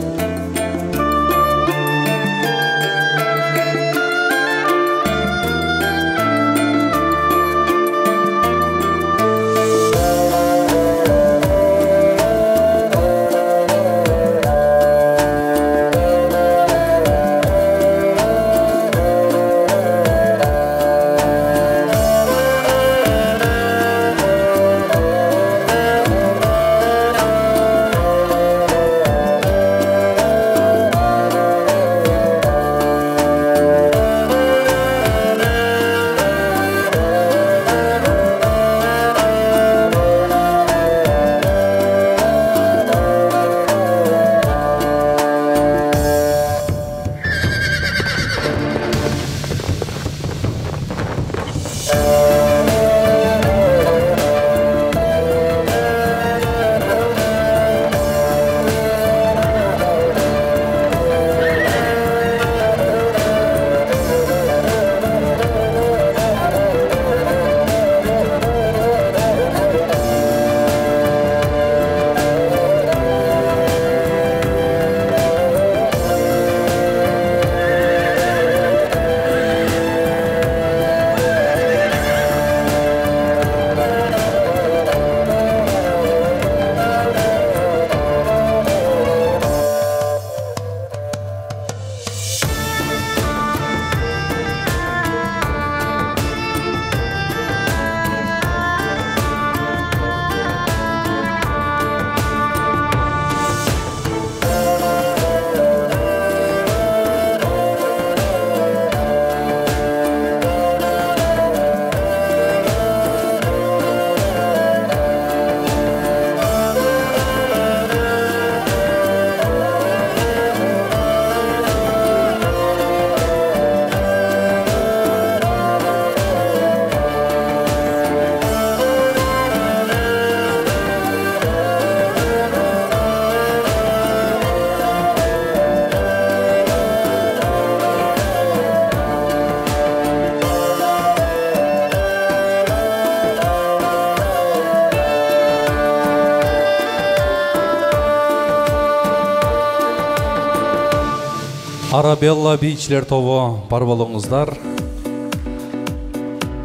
Арабелла бийчилер тобу бар болуңуздар.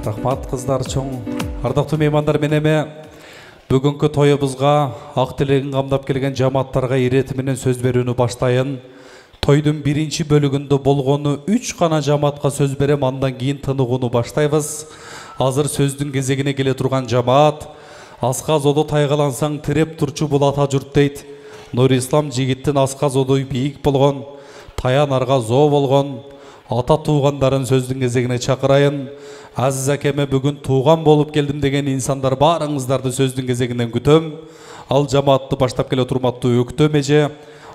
Рахмат кыздар чоң. Ардактуу меймандар менеме бүгүнкү тоюбузга ак тилегин камдап келген жамааттарга ирети менен сөз берүүнү баштайын. Тойдун биринчи бөлүгүндө болгону 3 гана жамаатка сөз берем, андан кийин тыныгууну баштайбыз. Азыр сөздүн кезегине келе турган жамаат Асказодо тайгалансаң тиреп турчу бул ата журт дейт. Нурислам жигиттин Асказодой бийик болгон, таянарга зоо болгон ата туугандарын сөздүн кезегине чакырайын. Азиз акеме бүгүн тууган болуп келдим деген инсандар баарыңыздарды сөздүн кезегинен күтөм. Ал жамаатты баштап келе турматтуу Өктөм эже,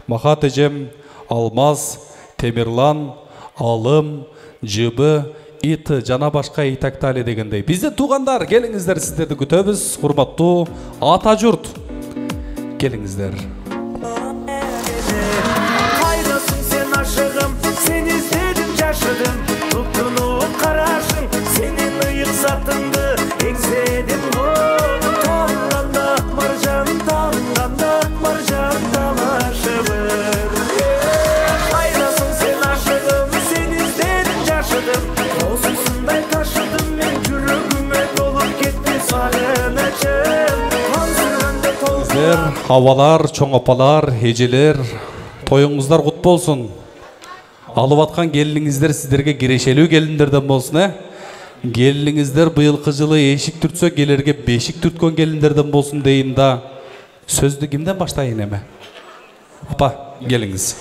Махат эжем, Алмаз, Темирлан, Алым, Жыбы, Ит жана башка итактали дегендей. Биздин туугандар, келиңиздер, сиздерди күтөбүз. Урматтуу ата журт, келиңиздер. Кайдасың сен ашыгым, сен издедим жашыдым, туптунуп карашың, сенин ыйык затыңды эңседим го. Таңганда маржан, таңганда маржан талашыбыр. Кайдасың сен ашыгым, сен издедим жашыдым, осусундай ташыдым мен жүрөгүмө толуп кетти сагынычым. Авалар, чоң апалар, эжелер, тоюңуздар кут болсун. Алып аткан келиңиздер сиздерге кирешелүү келиндерден болсун, Келиңиздер быйылкы жылы эшик түртсө келерге бешик түрткөн келиндерден болсун дейин да. Сөздү кимден баштайын эме? Апа, келиңиз.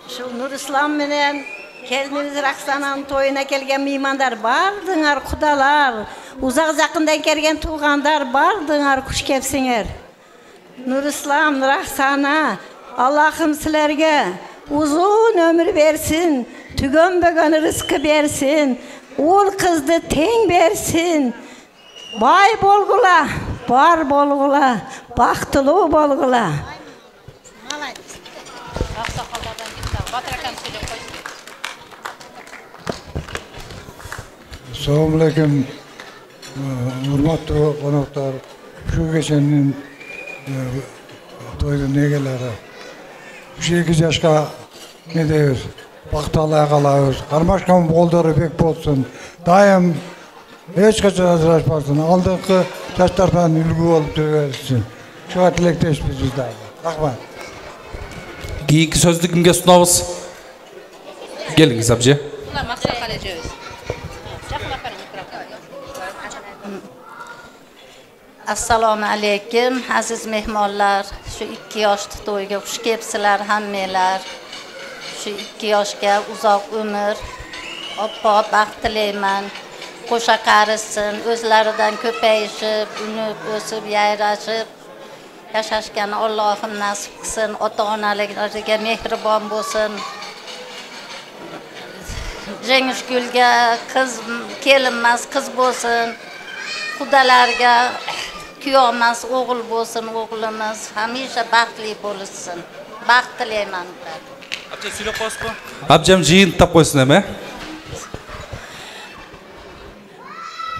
Ушул Нурислам менен келинибиз Раксананын тоюна келген меймандар бардыңар, кудалар, узак жакындан келген туугандар бардыңар, куш кепсиңер. Нурислам, Раксана, Аллахым силерге uzun ömür versin, tükenbegen rızkı versin, ul kızdı teң versin. Bay bolgula, bar bolgula, baktılı bolgula. Assalamualaikum, hurmatlı konuklar. Şu geçenin toyun negeleri. 8 yaşka ne deyuz? Baktalığa kalıyoruz. Karmaşkan bolları bek bolsun. Daim hiç kaçan azraşmasın. Aldığı taşlardan ülgü olup versin. Şu tilekteş biz de. Rahmat. Keyinki sözді kimге sunabыз? Келіңіз әбже. Assalomu alaykum aziz mehmonlar. Shu 2 yoshli to'yga xush kelibsizlar hammalar. Shu 2 yoshga uzoq umr, oppo baxt tilayman. Qo'sha qarisin, o'zlaridan ko'payishib, unib, o'sib, yayrashib yashashgani Allohim nasib qilsin. Ota-onalariga mehribon bo'lsin. Jengishgulga qiz kelinmas qiz bo'lsin. Xudolarga kuyovmas o'g'il bo'lsin, o'g'limiz hamisha baxtli bo'lsin. Baxt tilayman. Abja söylep qo'yasizmi? Abjam jiyintab qo'ysin ama.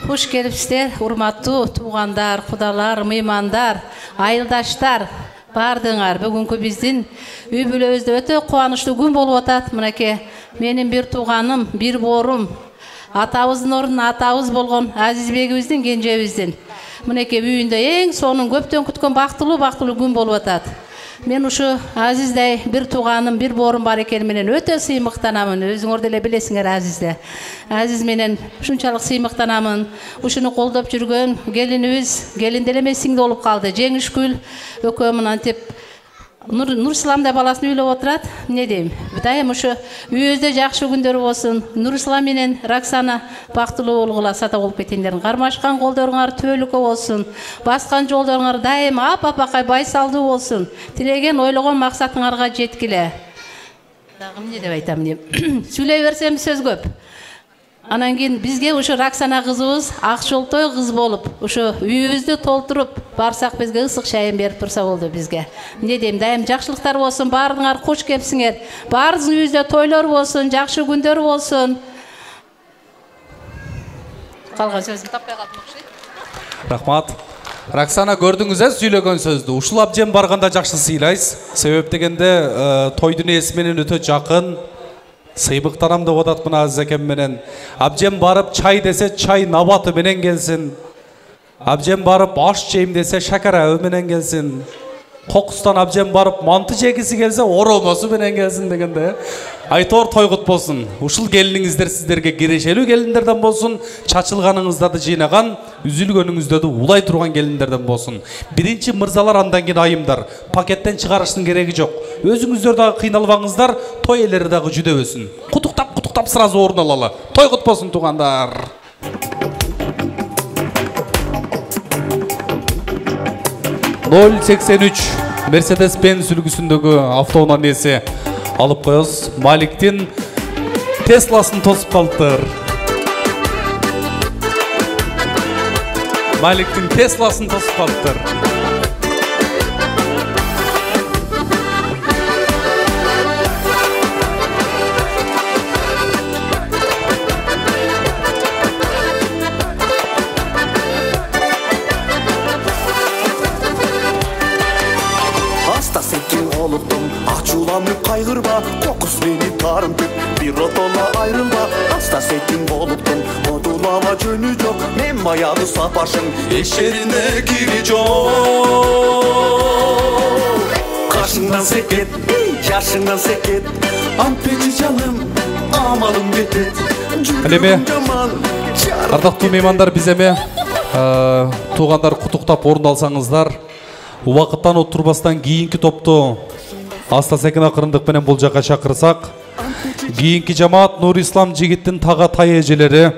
Hoş gelipsizler, hurmatlı tuğanlar, kudalar, meymanlar, ayıldaşlar, bardыңар. Бүгүнкү биздин үй бүлөбүздө өтө кубанычтуу күн болуп атат. Мынакей менин бир тууганым, бир боорум, атабыздын ордуна атабыз болгон Азизбегибиздин кенжебиздин мынакей үйүндө эң сонун көптөн күткөн бактылуу күн болуп атат. Мен ушу Азиздай бир тууганым, бир боорум бар экени менен өтө сыймыктанамын. Өзүңөр деле билесиңер Азизде. Азиз менен ушунчалык сыймыктанамын. Ушуну колдоп жүргөн келинибиз, келин деле эмес сиңди болуп калды. Жеңишгүл экөөмүн антип Нурисламда баласын үйлөп отурат. Не дейм? Дайым ушу үйүбүздө жакшы күндөр болсун. Нурислам менен Роксана бактылуу болгула сата болуп кетиңдер. Кармашкан колдоруңар түбөлүккө болсун. Баскан жолдоруңар дайым апапакай байсалдуу болсун. Тилеген ойлогон максатыңарга жеткиле. Дагы эмне деп айтам деп. Сүйлөй берсем сөз көп. Анан кийин бизге ушу Роксана кызыбыз ак жолтой кыз болуп, ушу үйүбүздү толтуруп барсак бизге ысык чайын берип турса болду бизге. Эмне дейм, дайым жакшылыктар болсун, баардыңар кош келипсиңер. Баарыңыздын үйүбүздө тойлор болсун, жакшы күндөр болсун. Калган сөзүм таппай калдым окшойт. Рахмат. Роксана көрдүңүз сүйлөгөн сөздү. Ушул абжем барганда жакшы сыйлайсыз. Себеп дегенде тойдун ээси менен өтө жакын. Сыйбыктанам деп атат мына Азиз акем менен. Абжем барып чай десе чай набаты менен келсин. Абжем барып аш жейм десе шакара менен келсин. Кокустан абжем барып манты жегиси келсе оромосу менен келсин дегенде. Айтор тойгут болсун. Ушул келиниңиздер сиздерге кирешелүү келиндерден болсун, чачылганыңыздарды жыйнаган, үзүлгөнүңүздөрдү улай турган келиндерден болсун. Биринчи мырзалар андан кийин айымдар. Пакеттен чыгарыштын кереги жок. Өзүңүздөр дагы кыйналбаңыздар, той элери дагы жүдөбөсүн. Кутуктап сразу орун алалы. Тойгут болсун туугандар. Mercedes-Benz үлгүсүндөгү автоунан ээси алып коебуз. Маликтин Тесласын тосуп калыптыр. Маликтин Тесласын тосуп калыптыр. Kaygırma, kokus beni tarıntıp bir rotola ayrılma. Hasta setin boluktun, modulama cönü yok. Men bayağı sapaşın, eş yerine giriyor. Kaşından seket, yaşından seket. Ampeci canım, amalım betet. Әлеме, ардактуу меймандар, биз эме туугандар кутуктап орун алсаңыздар. Убакыттан отурбастан кийинки топту Аста Секин акырындык менен бул жакка чакырсак, кийинки жамаат Нурислам жигиттин тага тай эжелери,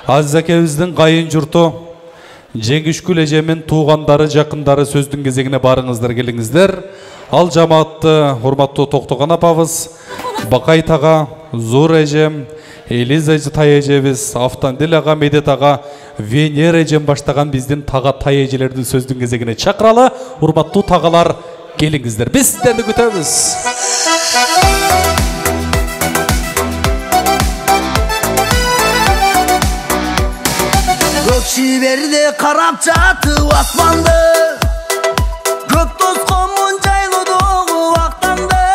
Азиз акебиздин кайын журту, Жеңишгүл эже менен туугандары, жакындары сөздүн кезегине барыңыздар, келиңиздер. Ал жамаатты урматтуу Токтогон апабыз, Бакай тага, Зур эжем, Элиза тай эжебиз, Автандил ага, Медет ага, Венер эжем баштаган биздин тага тай эжелердин сөздүн кезегине чакыралы. Урматтуу тагалар, келиңиздер. Биз сиздерди күтөбүз. Көк шиберде карап жатып асманды, көк тосконмун жайлоодогу актанды.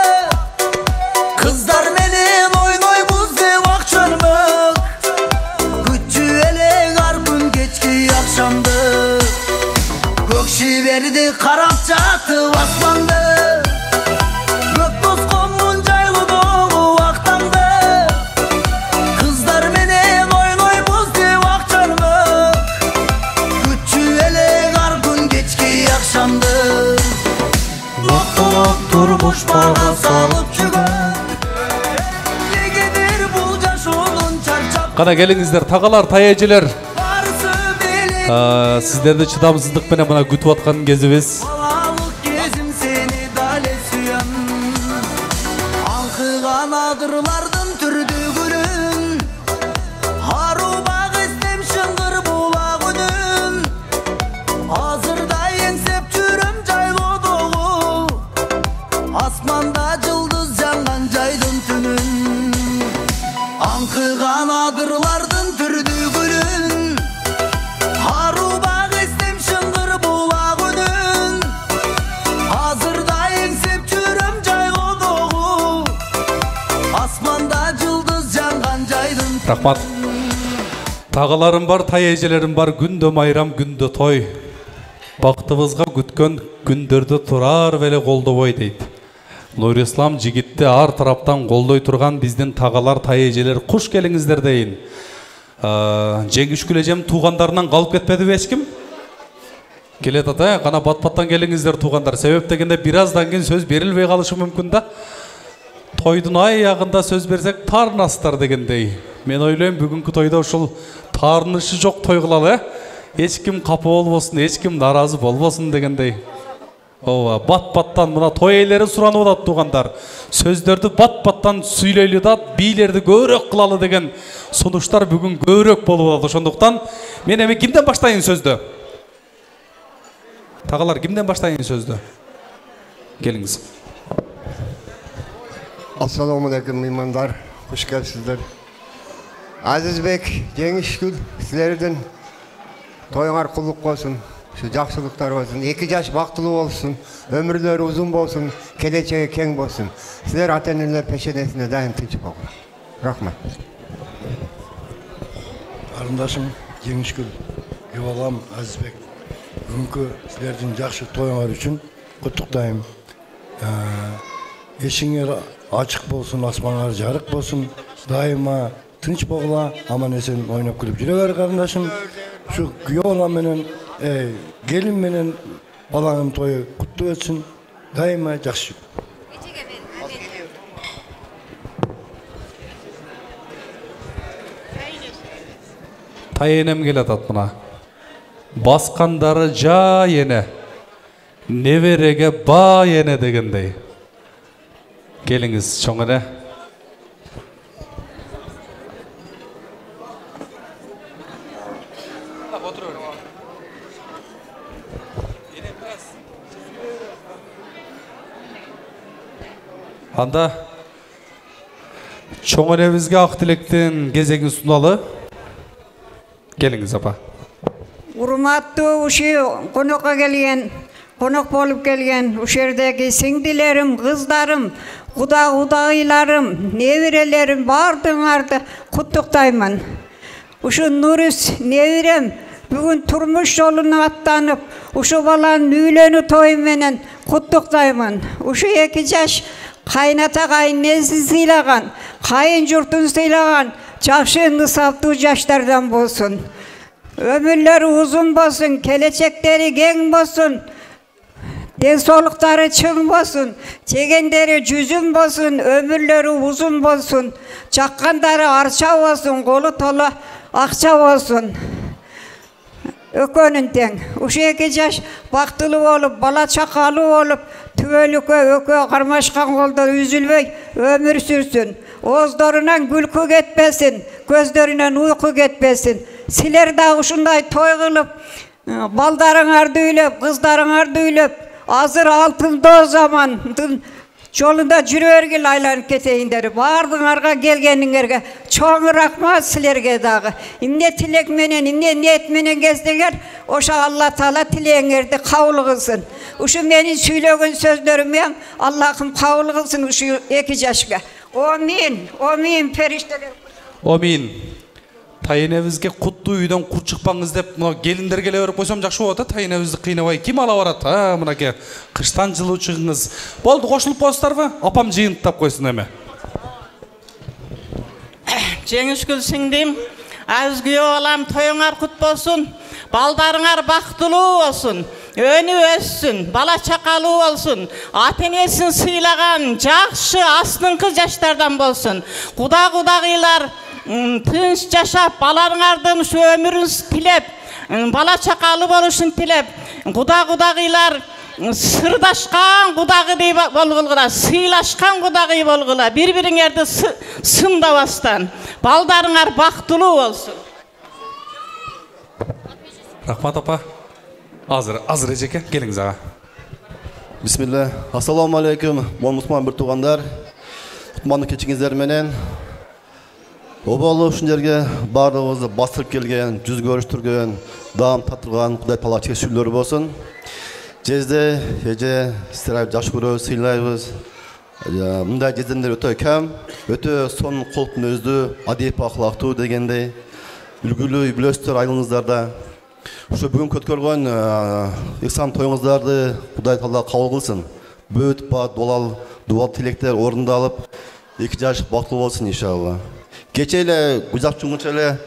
Кыздар менен ойнойбуз деп ак чөлмөк, күтчү элек ар күн кечки акшамды. Көк шиберде карап жатып асманды, көк тосконмун жайлоодогу актанды. Кыздар менен ойнойбуз деп ак чөлмөк, күтчү элек ар күн кечки акшамды. Октолоп турмуш бага салып жүргөн, эгедир бул жашоодон чарчап. Кана келиңиздер, тагалар, тай эжелер. Сиздерди чыдамсыздык менен мына күтүп аткан кезибиз. Балалык кезим сени дале сүйөм, аңкыган адырлардын түрдүгүнүн, арубак эстем шыңгыр булак үнүн. Азырда эңсеп жүрөм жайлоодогу, асманда жылдыз жанган жайдын түнүн. Аңкыган адырлардын түрдүгүнүн, арубак эстем шыңгыр булак үнүн. Азырда эңсеп жүрөм жайлоодогу, асманда жылдыз жанган жайдын. Рахмат. Тагаларым бар, тай эжелерим бар, күндө майрам, күндө той. Бактыбызга күткөн күндөрдө турар беле колдобой дейт. Нурислам жигитти ар тараптан колдой турган биздин тагалар, тай эжелер, куш келиңиздер дейин. Жеңишкүл эжем туугандарынан калып кетпедиби эч ким? Келет ата, кана бат-баттан келиңиздер туугандар. Себеп дегенде бир аздан кийин сөз берилбей калышы мүмкүн да. Тойдун аягында сөз берсек таарынасыздар дегендей. Мен ойлойм бүгүнкү тойдо ушул таарынышы жок той кылалы, эч ким капа болбосун, эч ким наразы болбосун дегендей. Ооба, бат-баттан мына той ээлери суранып атат туугандар. Сөздөрдү бат-баттан сүйлөйлү да, бийлерди көбүрөөк кылалы деген сунуштар бүгүн көбүрөөк болуп атат. Ошондуктан мен эми кимден баштайын сөздү? Тагалар, кимден баштайын сөздү? Келиңиз. Assalamu alaikum meymanlar, hoş geldinizler. Azizbek, Жеңишкүл, силердин тоюңар куллук болсун, şu жакшылыктар болсун, 2 жаш бактылуу болсун, өмүрлөрү узун болсун, келечеги кең болсун. Силер ата-энелер пешенесине дайым тынч болгула. Рахмат. Карындашым Жеңишкүл, Юбалам Азизбек, бүгүнкү силердин жакшы тоюңар үчүн куттуктайм. Эшиңер ачык болсун, асмаңар жарык болсун, дайыма тынч болгула, аман эсен ойноп күлүп жүрө бер карындашым. Şu kuyuoğlan menen, gelin menen balağın toyu kutlu etsin, daima жақсы. Тай енем келатат мына. Басқандары жа ене, небереге ба ене дегендей. Келіңіз, чоңыне. Анда чоңынебізге ақ тілектен кезегін сұналы. Келіңіз, апа. Урматтуу уши конокко келген, конок болуп келген ушердеги сиңдилерим, кыздарым, кудагыйларым, неберелерим бардыңарды куттуктаймын. Ушу Нурис неберем бүгүн турмуш жолуна аттанып, ушу баланын үйлөнүү тою менен куттуктаймын. Ушу 2 жаш кайната кайнесин сыйлаган, кайын журтун сыйлаган жакшы нысаптуу жаштардан болсун. Ömürleri uzun bolsun, kelечектери кең болсун, денсаулыктары чың болсун, жегендери жүзүн болсун, ömürleri uzun болсун, жаккандары арча болсун, колу толо акча болсун. Өкөнүн тең. Ушу 2 жаш бактылуу болуп, бала чакалуу болуп, tübölükö ökö karmaşkan kolda üzülbey ömür sürsün. Oğuzlarından gülkü ketmesin, gözlerinden uyku ketmesin. Siler de uşunday toy kılıp, baldarınar düylep, kızlarınar düylep, hazır altında o zaman jolunda jürörgil aylanıp keteyinderi. Bardыңarga gelgeniңерге çoğun rahmat silerge dagı. İmne tilek menen, imne niyet menen gezdiler, oşa Allah Taala tileğiңерdi kabul kılsın. Uşu menin söylegen sözlerimden Allah'ım kabul kılsın uşu 2 yaşga. Amin, amin perişteler. Amin. Tayinebizge kutlu үйдөн курт чыкпаңыз деп мына келиндер келе берип койсом жакшы болот да. Тайинебизди кыйнабай ким ала барат? Мынакей кыштан жылуу чыгыңыз. Болду, кошулуп коесуздарбы? Апам жыйынтап койсун эми. Жеңишгүл сиңдим, азиз күйөө балам, тоюңар кут болсун, балдарыңар бактылуу болсун, өнү өссүн, бала чакалуу болсун, ата-энесин сыйлаган жакшы астыңкы жаштардан болсун. Кудагыйлар тынч жашап, баларыңардын ушу өмүрүн тилеп, бала чакалуу болушун тилеп, кудагыйлар сырдашкан кудагый болгула, сыйлашкан кудагый болгула, бири-бириңерди сындабастан, балдарыңар бактылуу болсун. Рахмат апа. Азыр эжеке, келиңиз ага. Бисмилла. Ассаламу алейкум, мусулман бир туугандар. Кутмандуу кечиңиздер менен. Обалы ушун жерге баардыгыбызды бастырып келген, жүз көрүштүргөн, даам татырган Кудай Таала чечүүлөр болсун. Жезде эже сиздер жаш көрөбүз, сыйлайбыз. Мындай жездендер өтө кем, өтө сонун колуптун өздү, адеп акылактуу дегендей үлгүлүү үйлөстөр айылыңыздарда. Ушу бүгүн көткөргөн иксан тоюңуздарды Кудай Таала кабыл кылсын. Бүт дуал тилектер орундалып, 2 жаш бактылуу болсун иншалла. Кече эле Гүзап чуңгуча эле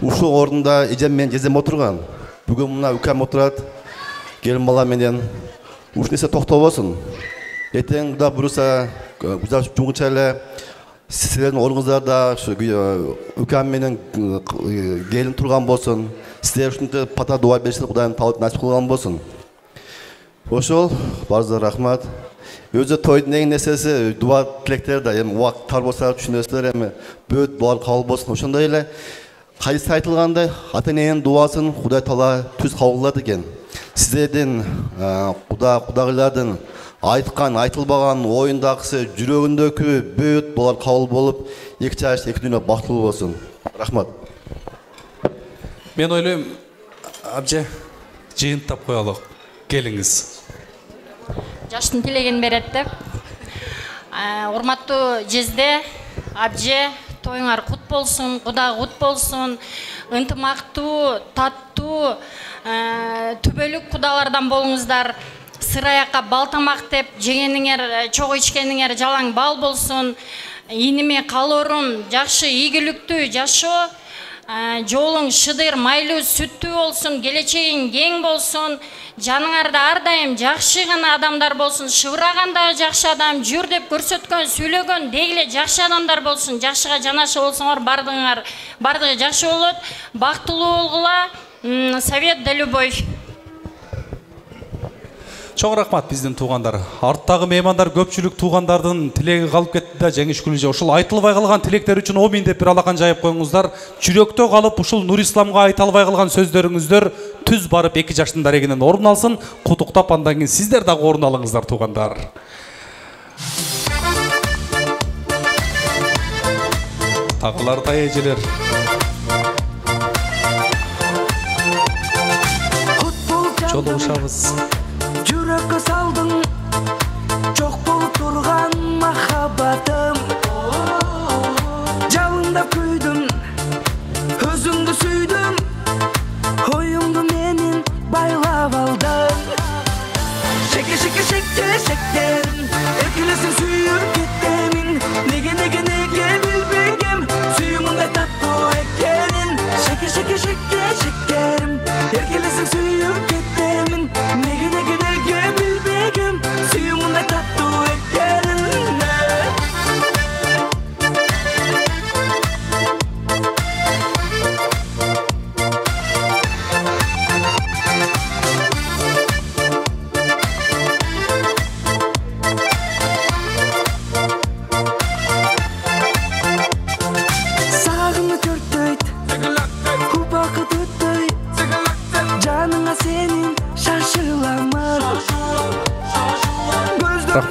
ушул орунда эжем менен жездем отурган. Бүгүн мына үкем отурат. Келин бала менен ушул нерсе токтобосун. Этең да буруса Гүзап чуңгуча эле сиздердин ордуңуздарда үкем менен келин турган болсун. Сиздер ушинтип пата дуа беришти, Кудайым Таала насип кылган болсун. Ошол баарыңызга рахмат. Өзі тойдың ең несесі дуа тілектер да, уақыт тар болса түшінесіздер, бөт дуар қабыл болсын. Ошондай эле хадисте айтылгандай, ата-эненин дуасын Кудай Таала түз кабыл кылат экен. Сиздердин кудагыйлардын айткан, айтылбаган оюндагысы, жүрөгүндөгү бөт булар кабыл болуп, 2 жаш 2 дүйнө бактылуу болсун. Рахмат. Мен ойлойм, абже жыйынтап коелу. Келиңиз. Жаштын тилеген берет деп. Урматтуу жезде, абже, тоюңар кут болсун, Кудай кут болсун, ынтымактуу, таттуу, түбөлүк кудалардан болуңуздар. Сыраяка бал тамак деп, жегениңер, чогуу ичкениңер жалаң бал болсун. Иниме калоорун, жакшы ийгиликтүү жашоо, жолуң шыдыр, майлуу, сүттүү болсун, келечегиң кең болсун. Жаныңарда ар дайым жакшы гана адамдар болсун, шыбыраганда жакшы адам, жүр деп көрсөткөн, сүйлөгөн дегиле жакшы адамдар болсун, жакшыга жанашы болсоңор, бардыгы жакшы болот. Бактылуу болгула, совет да любовь. Чоң рахмат биздин туугандар. Арттагы меймандар көпчүлүк туугандардын тилеги калып кетти да, Жеңишгүл эже. Ушул айтылбай калган тилектер үчүн Омин деп бир алакан жайып коюңуздар. Жүрөктө калып ушул Нур Исламга айта албай калган сөздөрүңүздөр түз барып 2 жаштын дарегинен орун алсын. Кутуктап андан кийин сиздер дагы орун алыңыздар туугандар. Такылардай эжелер. Жолугушабыз. Жүрөккө салдың, жок болуп турган махаббатым. Жалындап күйдүм, өзүңдү сүйдүм, оюңду менин байлап алдың. Шеке, шеке, шеке, шектерим, эркелесин сүйүп кеттемин. Неге билбегем, сүйүүмүндай таттуу экенин. Шеке, шеке, шеке, шектерим, эркелесин сүйүп кеттемин. Неге билбегем, сүйүүмүндай таттуу экенин.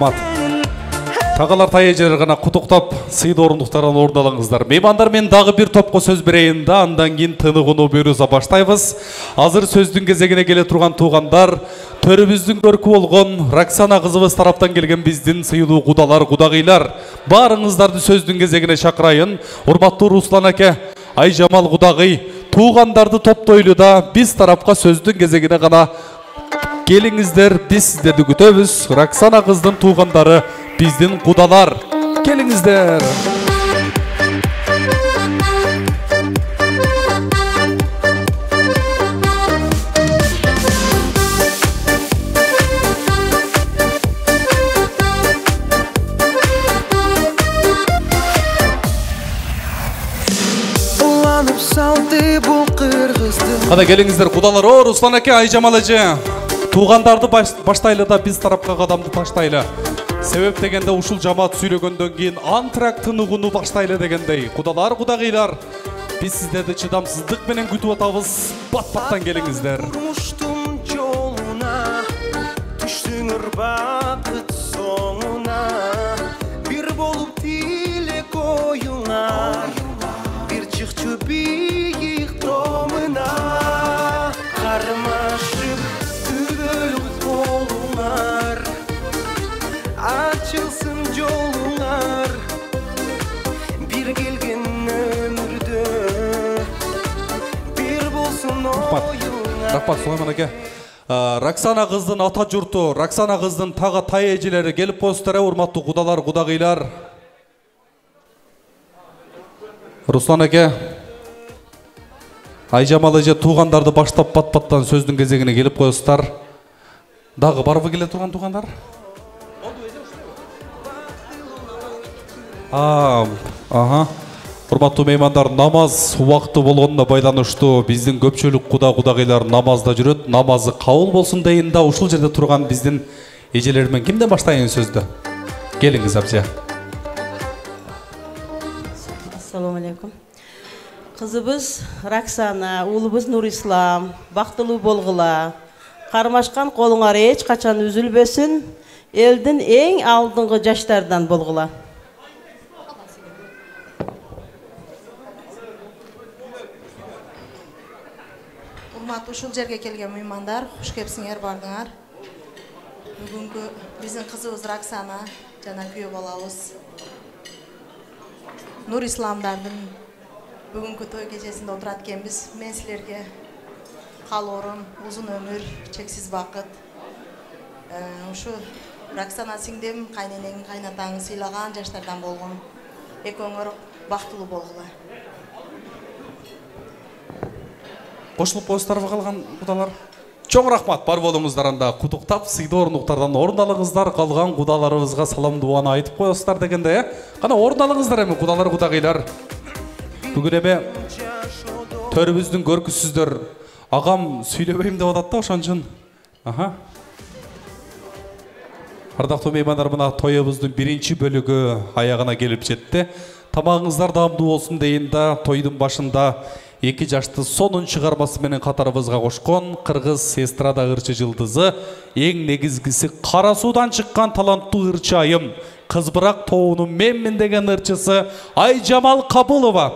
Рахмат. Тағалар тайежер ғана құтықтап, сыйды орындықтардан орындалыңыздар. Меймандар, мен дағы бір топқа сөз берейін да, андан кейін тынығыны беруіза баштайбыз. Азыр сөздің кезегіне келе тұрған туғандар, төріміздің көркі болған Роксана қызыбыз тараптан келген біздің сыйлы құдалар, құдағилар. Барыңыздарды сөздің кезегіне шақырайын. Урматтуу Руслан аке, Айжамал құдағи, туғандарды топтойлы да, біз тарапқа сөздің кезегіне ғана келіңіздер, біз сіздерді күтөбүз. Роксана қыздың туғандары, біздің құдалар, келіңіздер. Қада келіңіздер, құдалар. О, Руслан аке, Айжамал әже, туғандарды баштайлы да біз тарапқа қадамды таштайлы. Себеп дегенде ушул жамаат сүйлөгөндөн кийин антрак тынугуну баштайлы дегендей. Кудалар, кудагыйлар, биз сиздерди чыдамсыздык менен күтүп атабыз. Бат-баттан келиңиздер. Турмуштун жолуна түштүңөр бакыт соңуна, бир болуп тилек оюңар, бир чыкчу бийик томуна, кармашып күбөлүк болуңар, açılsın yollar, bir gelgen ömürde, bir bolsun oyunlar. Рахмат, Сулайман аке. Роксана қыздың ата жұрты, Роксана қыздың тағы тай ежелері келіп қойсыздар, урматтуу құдалар, құдағилар. Руслан аке, Айжамал эже туғандарды баштап бат-баттан сөздің кезегіне келіп қойсыздар. Дағы барбы келе тұрған туғандар? Урматтуу меймандар, намаз уақыты болгонуна байланыштуу биздин көпчүлүк куда-кудагыйлар намазда жүрөт. Намазы кабыл болсун дейин да ушул жерде турган биздин эжелермен кимден баштайын сөздү? Келиңиз абже. Ассаламу алейкум. Кызыбыз Роксана, уулубуз Нурислам, бактылуу болгула. Кармашкан колуңар эч качан үзүлбөсүн. Элдин эң алдыңкы жаштардан болгула. Ушул жерге келген меймандар, хуш кепсиңер бардыңар. Бүгүнкү биздин кызыбыз Роксана жана күйөө балабыз Нурисламдардын бүгүнкү той кечесинде отурат экенбиз. Мен силерге каалоорум узун өмүр, чексиз бакыт. Ушу Роксана сиңдим, кайненең, кайнатаң сыйлаган жаштардан болгон. Экөөңөр бактылуу болгула. Қошылып қойыстарып қалған құдалар. Чоң рахмат, бар болуңыздар анда. Құттықтап, сыйды орындықтардан орындалыңыздар, қалған құдаларымызға салам дуаны айтып қойыстар дегенде. Қана орындалыңыздар әмі, құдалар, құдағилар. Бүгін әме төріміздің көркісіздер. Ағам сөйлебейм деп одатты, ошанчын. Ардақты меймандар, мына тойымыздың бірінші бөлігі аяғына келіп жетті. Тамағыңыздар дамды болсын дейін да, тойдың башында Екі жашты сонун чыгармасы менен катарыбызга кошкон кыргыз эстрада ырчы жылдызы, эң негизгиси Кара Суудан чыккан таланттуу ырчы айым, Кызбырак тоонун менмин деген ырчысы Айжамал Кабылова.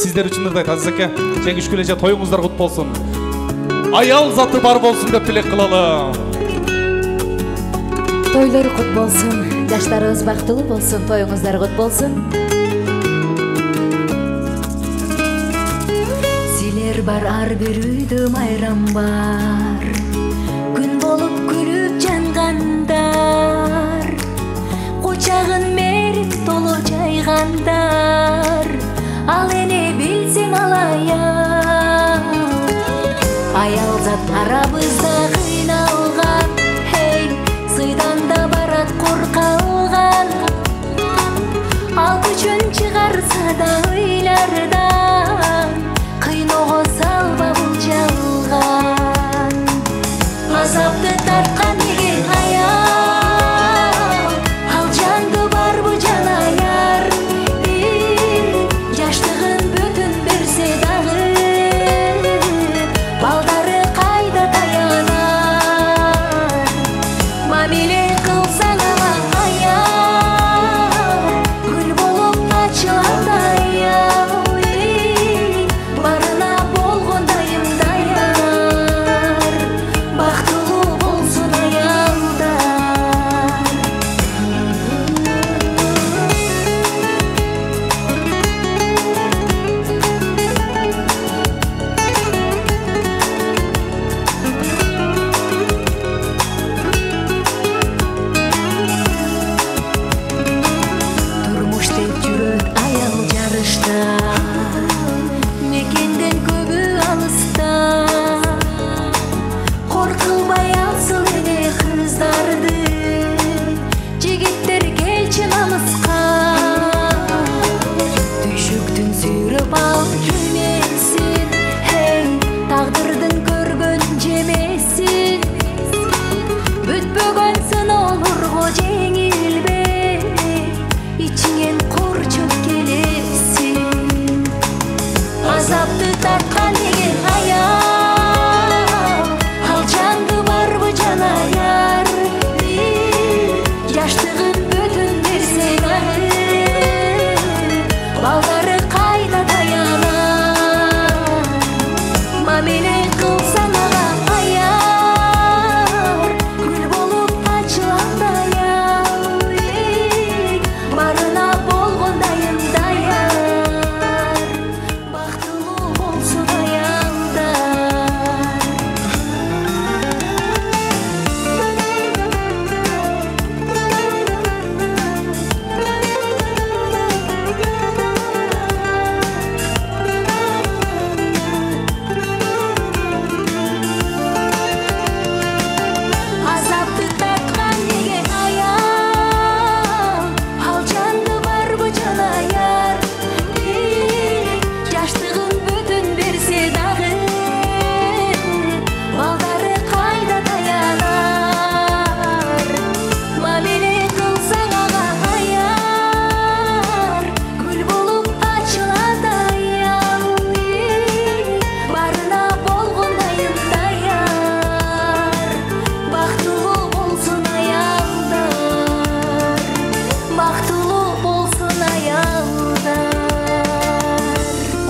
Сиздер үчүн ырдайт, Азиз аке. Жеңиш күнү тоюңуздар кут болсун. Аял заты бар болсун деп тилек кылалы. Тойлор кут болсун, жаштарыбыз бактылуу болсун, тоюңуздар кут болсун. Бар ар бир үйдө майрам бар, күн болуп күлүп жангандар, кучагын мерип толо жайгандар, ал эне билсең алаяк, аял зат арабызда кыйналган, хей, сыйдан да барат коркалган, ал күчүн чыгарса да ыйлардан, кыйноого салба бул жалган, азапты тарткан эген аял, ал жанды барбы жанаяр, жаштыгын бүтүн берсе дагы, балдары кайда таянар, мамиле кылсаң ала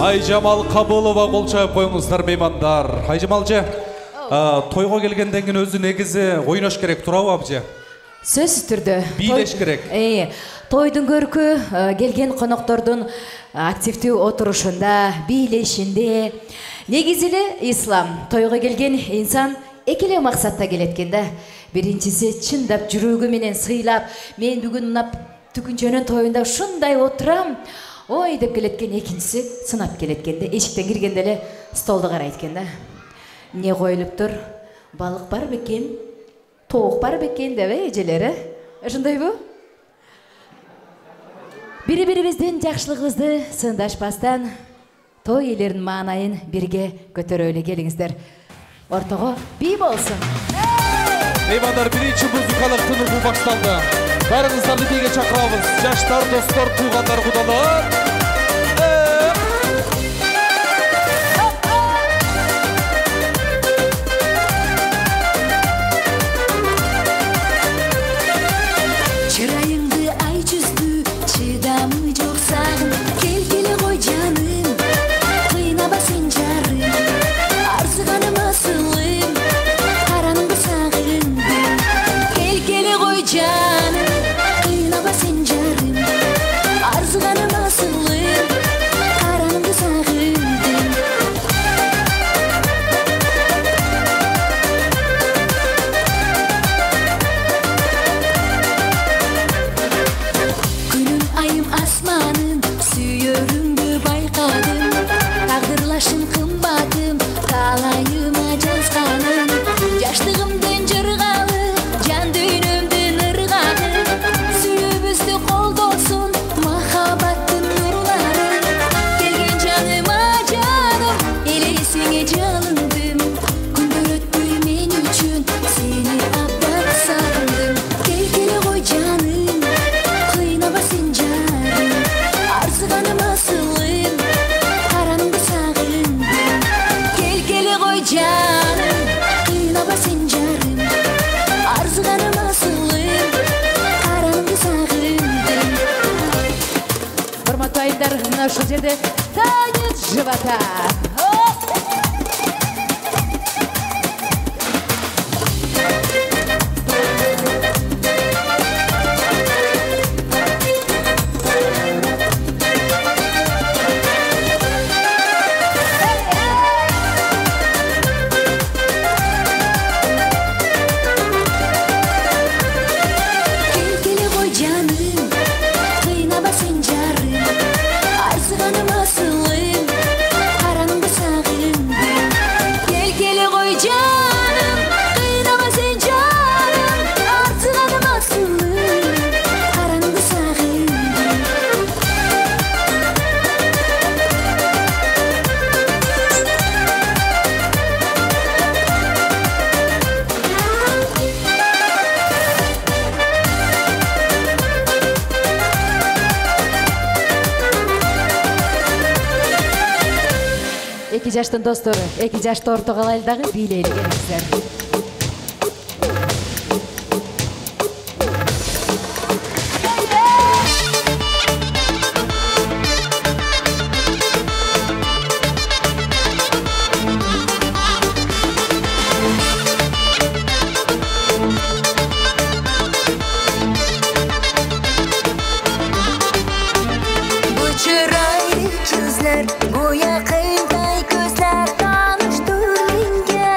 Айжамал Кабылова кол чаап коюңуздар меймандар. Айжамалжы, тойго келгенден кийин өзү негизи ойнош керек, туурабы абже? Сөзсүз түрдө. Бийлеш керек. Тойдун көркү келген коноктордун активдүү отурушунда, бийлешинде. Негизи эле ислам. Тойго келген инсан экеле максатта келет экен да. Биринчиси чындап жүрөгү менен сыйлап, мен бүгүн мына түкүнчөнүн тоюнда ушундай отурам. Ой деп келет экен, экинчиси сынап келет экен да. Эшиктен киргенде эле столду карайт экен да. Не коюлуптур? Балык бар бекен? Тоок бар бекен деп эжелери. Ошондойбу? Бири-бирибиздин жакшылыгыбызды сындашпастан той элеринин маанайын бирге көтөрөлү келиңиздер. Ортого бий болсун. Меймандар, биринчи музыкалык тынугу башталды. Барыңыздарды бийге чакырабыз. Жаштар, достор, туугандар, кудалар. Чырайыңды ай жүздү, чыдамы жок сагын. Келгеле кой жаным, кыйнаба сен жарым. Арзыганым асылым, караңды сагындым. Келгеле кой жаным, кыйнаба сен жарым. Арзыганым асылым, караңды сагындым. Күнүм айым асманым, сүйөрүңдү байкадым. Тагдырлашым кымбатым, талайыма жазганым. Жаштыгымдын жыргалы, жан дүйнөмдүн ыргалы. Сүйүүбүздү колдосун, махабаттын нурлары. Келген жаныма жаным, элесиңе жалындым. Күндөр өтпөй мен үчүн, сени абдан сагындым. Келгеле кой жаным, кыйнаба сен жарым. Арзыганым асылым, караңды сагындым. Келгеле кой жаным, кыйнаба сен жарым. Арзыганым асылым, караңды сагындым. Урматтуу айымдар, мына ушул жерде танец живота. Келгеле кой жаным, кыйнаба сен жарым. Арзыганым асылым, караңды сагындым. Келгеле кой жаным, кыйнаба сен жарым. Арзыганым асылым, караңды сагындым. Эки жаштын достору, эки жашты ортого алайлы дагы бийлейли келиңиздер. Bu çıraylı gözler, bu yakınday gözler tanıştırınca.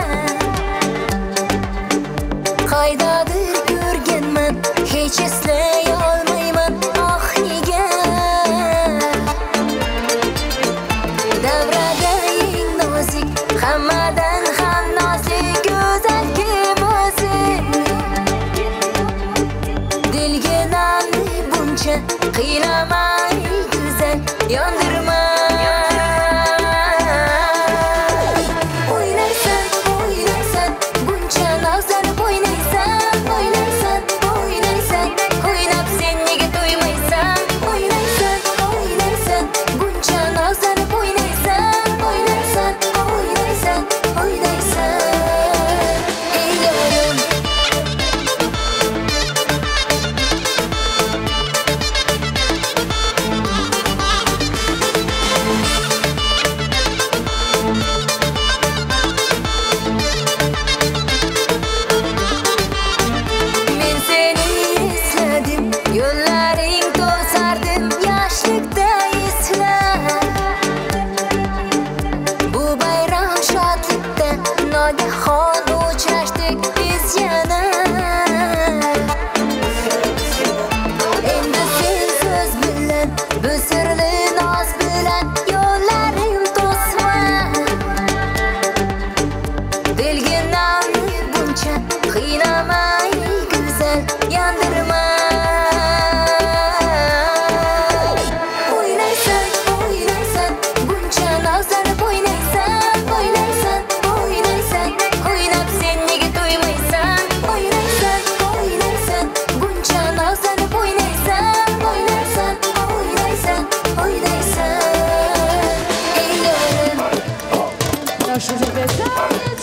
ушул жерде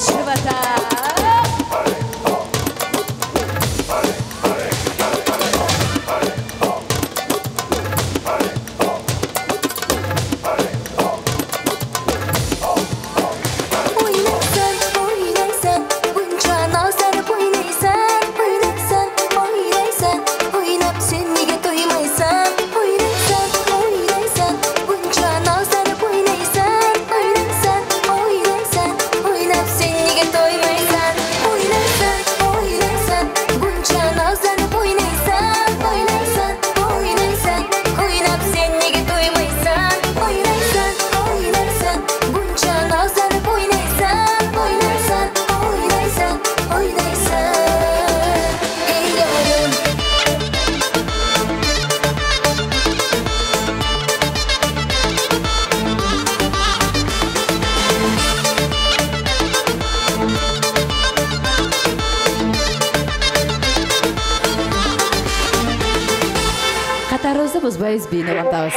чыгып атат. Катарыбызды бузбайбыз, бийинип атабыз.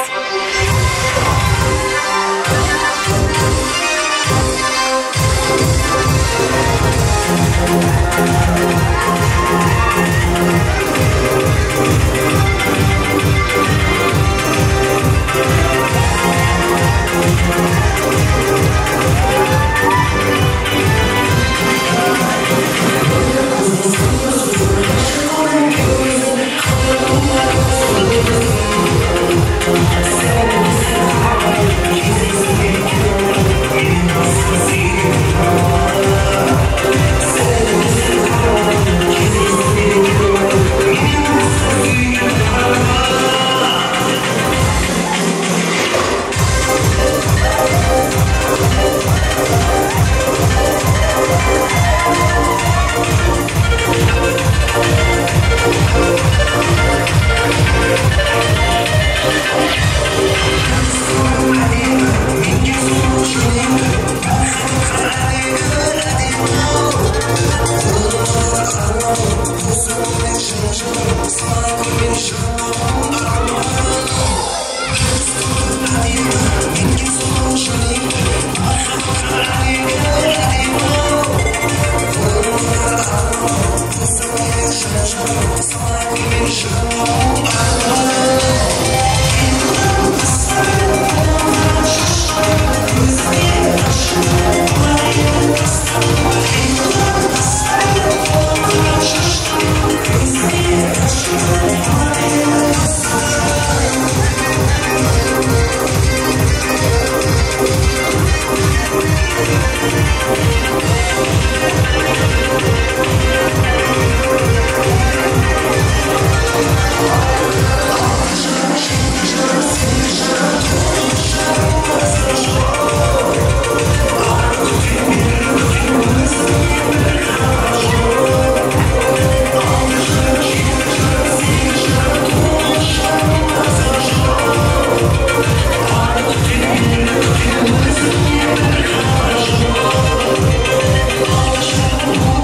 Oh,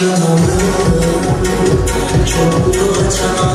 canım çok canım